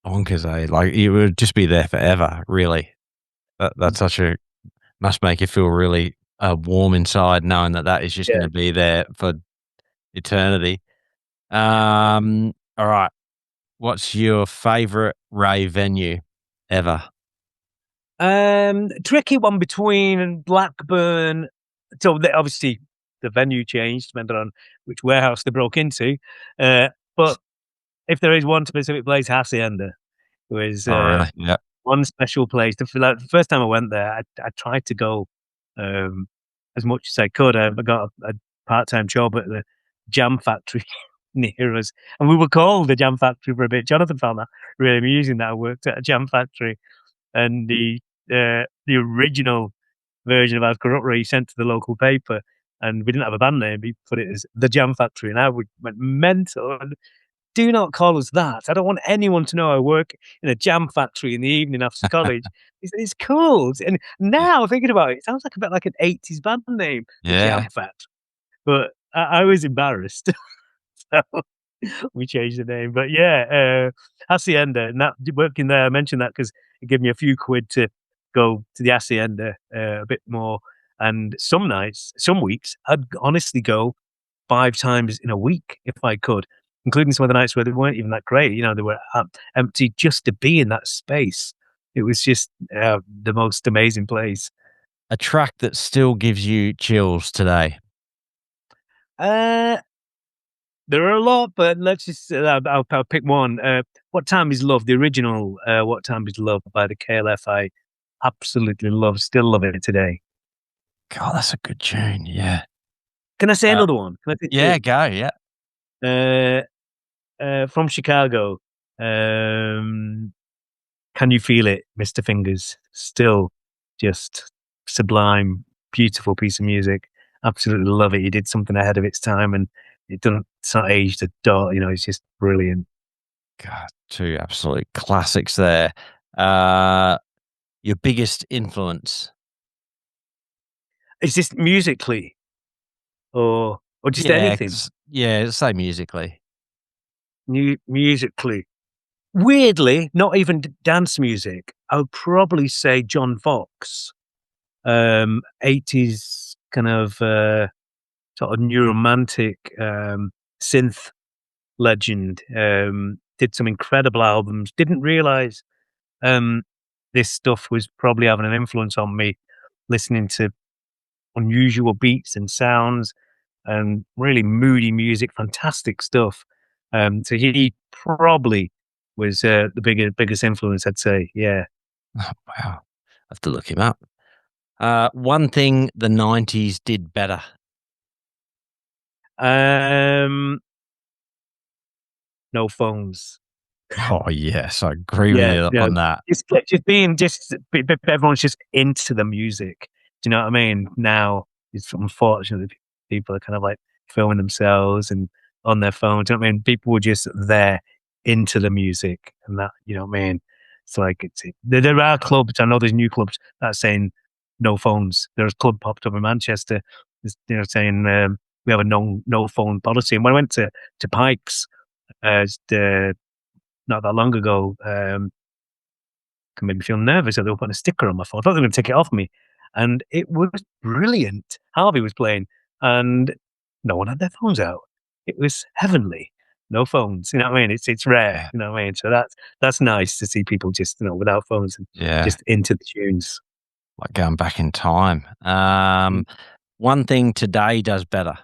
S1: Bonkers, eh? Like, it would just be there forever, really. That's such a must make you feel really, warm inside knowing that that is just
S2: Yeah.
S1: gonna be there for eternity. Alright, what's your favorite rave venue ever?
S2: Tricky one between Blackburn. So obviously the venue changed depending on which warehouse they broke into. But if there is one specific place, Hacienda was
S1: Oh, really? Yeah.
S2: one special place. The first time I went there, I tried to go um, as much as I could. I got a part-time job at the Jam Factory near us, and we were called the Jam Factory for a bit. Jonathan found that really amusing that I worked at a Jam Factory, and the original version of Hardcore Uproar he sent to the local paper, and we didn't have a band name. He put it as the Jam Factory, and I went mental. And do not call us that. I don't want anyone to know I work in a jam factory in the evening after college. It's cool. And
S1: Yeah.
S2: now thinking about it, it sounds like a bit like an 80s band name, the
S1: Yeah.
S2: Jam Factory. But I was embarrassed. So we changed the name. But yeah, Hacienda, and that working there, I mentioned that because it gave me a few quid to go to the Hacienda a bit more. And some nights, some weeks, I'd honestly go 5 times in a week if I could, including some of the nights where they weren't even that great. They were empty just to be in that space. It was just the most amazing place.
S1: A track that still gives you chills today.
S2: Uh, there are a lot, but let's just I'll pick one. What Time Is Love, the original What Time Is Love by the KLF. I absolutely still love it today.
S1: God, that's a good tune, yeah.
S2: Can I say
S1: Uh,
S2: another one? Can I say
S1: yeah,
S2: two?
S1: go, yeah.
S2: Uh, from Chicago. Um, Can You Feel It, Mr. Fingers? Still just sublime, beautiful piece of music. Absolutely love it. He did something ahead of its time, and it's not aged a dot, it's just brilliant.
S1: God, 2 absolute classics there. Uh, your biggest influence?
S2: Is this musically or just
S1: Yeah,
S2: anything?
S1: yeah, say musically.
S2: Musically. Weirdly, not even dance music. I would probably say John Fox. 80s kind of sort of new romantic synth legend. Did some incredible albums. Didn't realize um, this stuff was probably having an influence on me, listening to unusual beats and sounds and really moody music, fantastic stuff. So he probably was the biggest influence, I'd say. Yeah.
S1: Oh, wow. I have to look him up. One thing the '90s did better.
S2: Um, no phones.
S1: Oh, yes, I agree with
S2: Yeah,
S1: you on that.
S2: just being everyone's just into the music. Do you know what I mean? Now it's unfortunately people are kind of like filming themselves and on their phones. Do you know what I mean? People were just there into the music and that, you know what I mean? It's like there are clubs. I know there's new clubs that are saying no phones. There's a club popped up in Manchester, saying we have a no phone policy. And when I went to Pikes not that long ago, can make me feel nervous that they were putting a sticker on my phone. I thought they were going to take it off me, and it was brilliant. Harvey was playing, and no one had their phones out. It was heavenly. No phones, you know what I mean? It's rare,
S1: Yeah,
S2: you know what I mean? So that's nice to see people just without phones and
S1: yeah,
S2: just into the tunes.
S1: like going back in time.
S2: Mm.
S1: One thing today does better.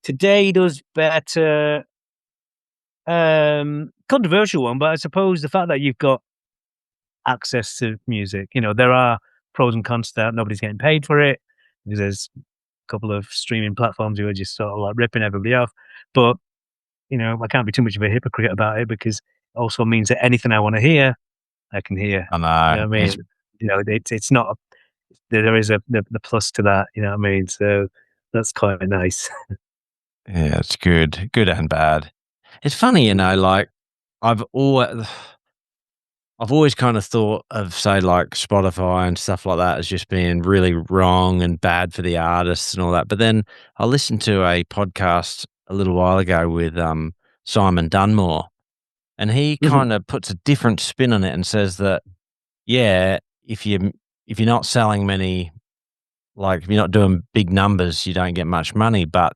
S2: Today does better. Controversial one, but I suppose the fact that you've got access to music, there are pros and cons to that. Nobody's getting paid for it because there's couple of streaming platforms who are just sort of like ripping everybody off. But, I can't be too much of a hypocrite about it because it also means that anything I want to hear, I can hear.
S1: I
S2: You know
S1: know,
S2: what I mean? It's not, there is the plus to that, you know what I mean? So that's quite nice.
S1: yeah, it's good and bad. It's funny, like I've always I've always kind of thought of, say, like Spotify and stuff like that as just being really wrong and bad for the artists and all that. But then I listened to a podcast a little while ago with Simon Dunmore, and he
S2: Mhm.
S1: kind of puts a different spin on it and says that, yeah, if you're not selling many, like if you're not doing big numbers, you don't get much money. But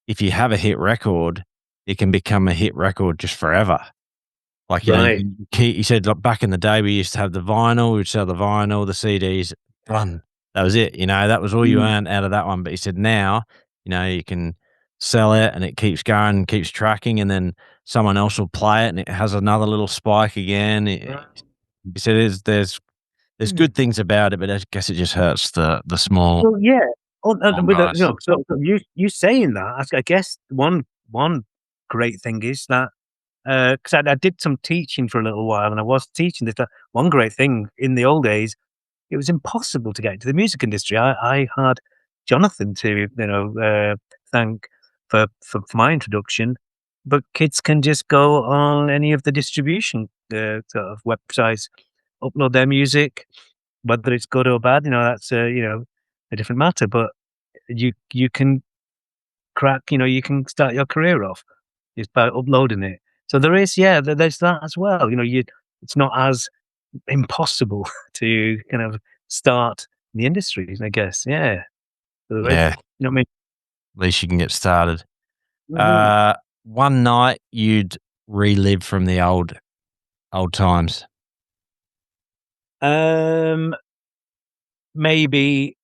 S1: if you have a hit record, it can become a hit record just forever. Like, you
S2: Right.
S1: can keep he said, like, back in the day, we used to have the vinyl, we'd sell the vinyl, the CDs, done. That was it, that was all you
S2: Mm.
S1: earned out of that one, but he said, "Now, you can sell it and it keeps going, keeps tracking, and then someone else will play it and it has another little spike again." He said, "There's
S2: Mm.
S1: good things about it, but I guess it just hurts the small
S2: Well, yeah. Oh,
S1: small
S2: with
S1: guys."
S2: so you saying that, I guess one great thing is that, 'cause I did some teaching for a little while, and I was teaching this, one great thing in the old days, it was impossible to get into the music industry. I had Jonathan to, thank for my introduction, but kids can just go on any of the distribution, sort of websites, upload their music, whether it's good or bad, that's, a different matter, but you can crack, you can start your career off just by uploading it. So there is, yeah, there's that as well. It's not as impossible to kind of start in the industry, I guess. Yeah. So there is,
S1: Yeah,
S2: you know what
S1: at least you can get started.
S2: I mean?
S1: One night you'd relive from the old times.
S2: Maybe,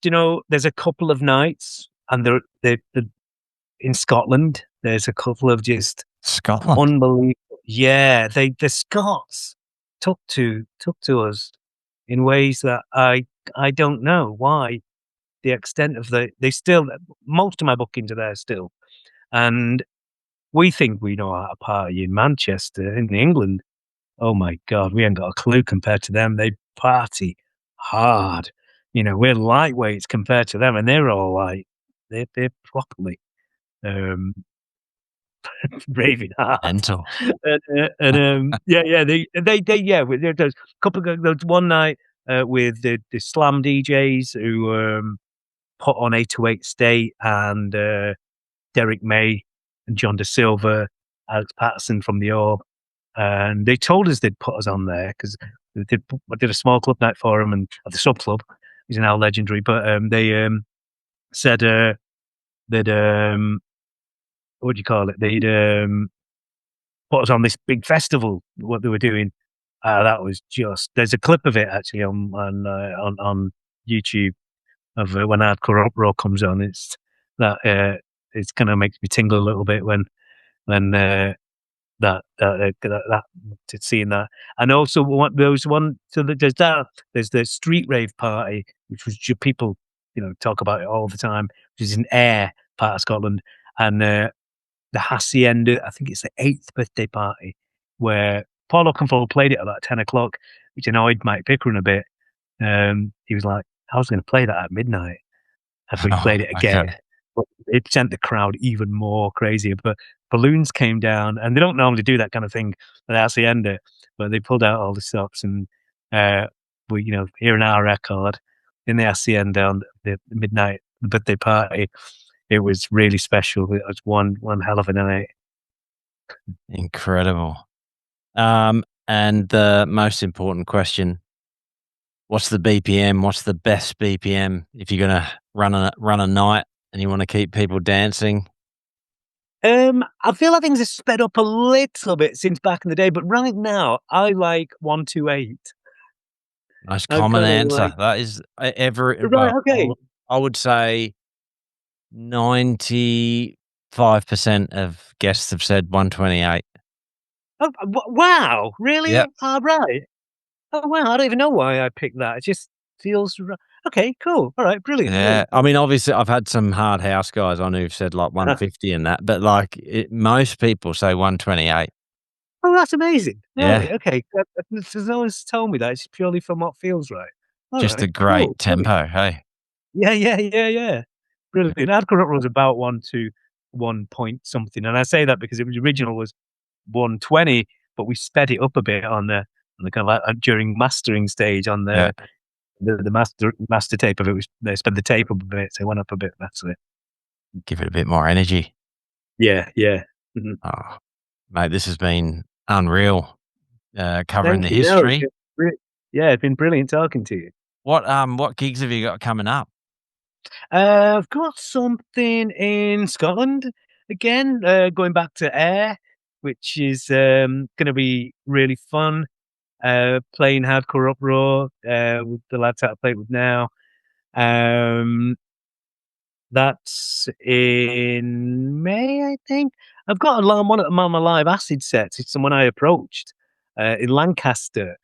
S2: there's a couple of nights, and they're in Scotland. There's a couple of just
S1: Scotland.
S2: unbelievable. Yeah, the Scots took to us in ways that I don't know why. The extent of they still, most of my bookings are there still, and we think we know how to party in Manchester, in England. Oh my god, we ain't got a clue compared to them. They party hard. We're lightweights compared to them, and they're all like they're properly um raving hard.
S1: Mental.
S2: Yeah, they yeah, there's a couple of there's one night with the slam DJs who put on 808 State and Derek May and John De Silva, Alex Patterson from the Orb, and they told us they'd put us on there because I did a small club night for them and at the sub club. He's now legendary, but they said they'd what do you call it? They'd put us on this big festival. What they were doing, that was just. There's a clip of it actually on YouTube of when Hardcore Uproar comes on. It's that it kind of makes me tingle a little bit when that to seeing that, and also there was one. So there's the street rave party, which was people talk about it all the time, which is in Ayr part of Scotland, and the hacienda. I think it's the 8th birthday party where Paul Oakenfold played it at about 10 o'clock, which annoyed Mike Pickering a bit. He was like, "I was going to play that at midnight." Had we
S1: Oh,
S2: played it
S1: okay.
S2: again. But it sent the crowd even more crazier. But balloons came down, and they don't normally do that kind of thing at the hacienda, but they pulled out all the stops and we, hearing our record in the hacienda on the midnight birthday party. It was really special. It was one hell of a night.
S1: Incredible. And the most important question, what's the BPM? What's the best BPM if you're gonna run a night and you wanna keep people dancing?
S2: I feel like things have sped up a little bit since back in the day, but right now I like 128.
S1: Most
S2: I
S1: common
S2: kind of
S1: answer.
S2: like.
S1: That is
S2: Right,
S1: well,
S2: okay.
S1: I would say 95% of guests have said 128.
S2: Oh, wow, really?
S1: Yep.
S2: Right. Oh, wow, I don't even know why I picked that. It just feels okay, cool. Alright, brilliant,
S1: Yeah.
S2: brilliant.
S1: I mean, obviously, I've had some hard house guys on who've said, like,
S2: Uh-huh.
S1: 150 and that, but, like, most people say 128.
S2: Oh, that's amazing.
S1: Yeah.
S2: Right, okay. No one's told me that. It's purely from what feels right.
S1: Just a
S2: Alright,
S1: great
S2: cool, brilliant.
S1: tempo, hey?
S2: Yeah. Brilliant. Hardcore Uproar was about 1, 2. 1 point something, and I say that because the original was 120, but we sped it up a bit on the kind of like during mastering stage on
S1: Yeah.
S2: the master tape of it. They sped the tape up a bit, so it went up a bit. That's it.
S1: Give it a bit more energy.
S2: Yeah, yeah. Mhm.
S1: Oh, mate, this has been unreal, covering
S2: Thank
S1: the
S2: you. No,
S1: history.
S2: yeah, it's been brilliant talking to you.
S1: What gigs have you got coming up?
S2: I've got something in Scotland again, going back to Air, which is going to be really fun. Playing Hardcore Uproar with the lads that I play with now. Um, that's in May, I think. I've got one of my live acid sets. It's someone I approached in Lancaster.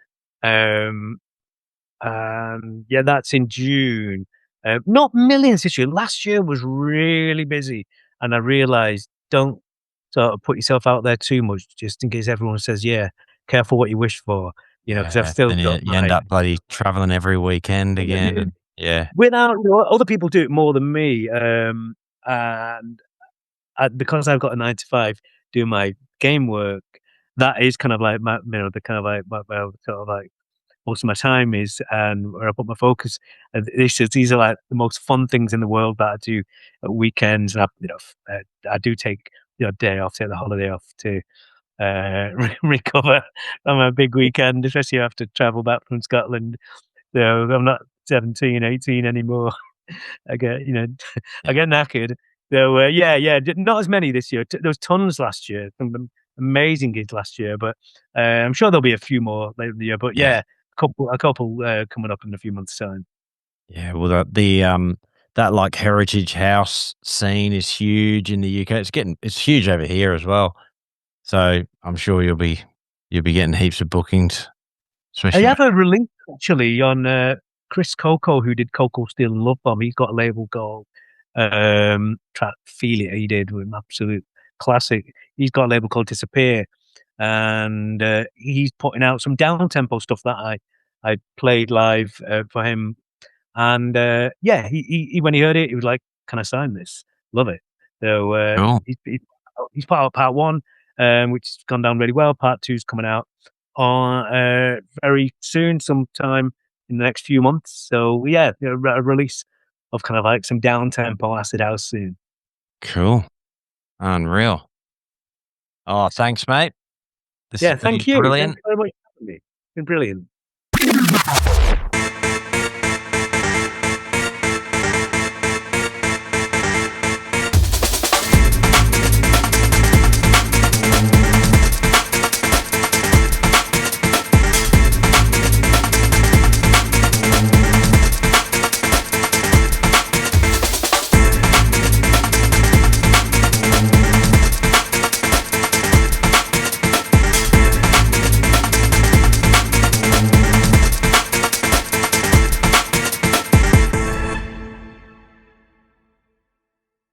S2: Um, yeah, that's in June. Not millions this year. Last year was really busy, and I realised don't sort of put yourself out there too much, just in case everyone says, "Yeah, careful what you wish for," because I've
S1: Yeah,
S2: still
S1: then
S2: got
S1: you end
S2: my
S1: up bloody traveling every weekend again, and yeah,
S2: without other people do it more than me, and because I've got a 9 to 5 doing my game work, that is kind of like the kind of like my sort of like most of my time is, and where I put my focus. And these are like the most fun things in the world that I do at weekends. And I do take day off, take the holiday off to recover on a big weekend, especially after travel back from Scotland. So I'm not 17, 18 anymore. I get I
S1: yeah,
S2: get knackered. So not as many this year. There was tons last year. Some amazing gigs last year, but I'm sure there'll be a few more later in the year. But
S1: yeah,
S2: yeah, a couple coming up in a few months' time.
S1: yeah. Well, that like heritage house scene is huge in the UK. It's huge over here as well. So I'm sure you'll be getting heaps of bookings,
S2: I
S1: especially.
S2: have a release actually on Chris Coco, who did Coco Steel and Love Bomb. He's got a label called track Feel It. He did with an absolute classic. He's got a label called Disappear, and he's putting out some down tempo stuff that I played live for him. And yeah, he when he heard it, he was like, "Can I sign this? Love it." So
S1: Cool,
S2: he's put out part one, which has gone down really well. Part two's coming out on very soon, sometime in the next few months. So yeah, a release of kind of like some down tempo acid house soon.
S1: cool, unreal. Oh, thanks, mate. This has
S2: Yeah,
S1: been
S2: thank you. Thank
S1: brilliant.
S2: you very much for having me. It's been brilliant.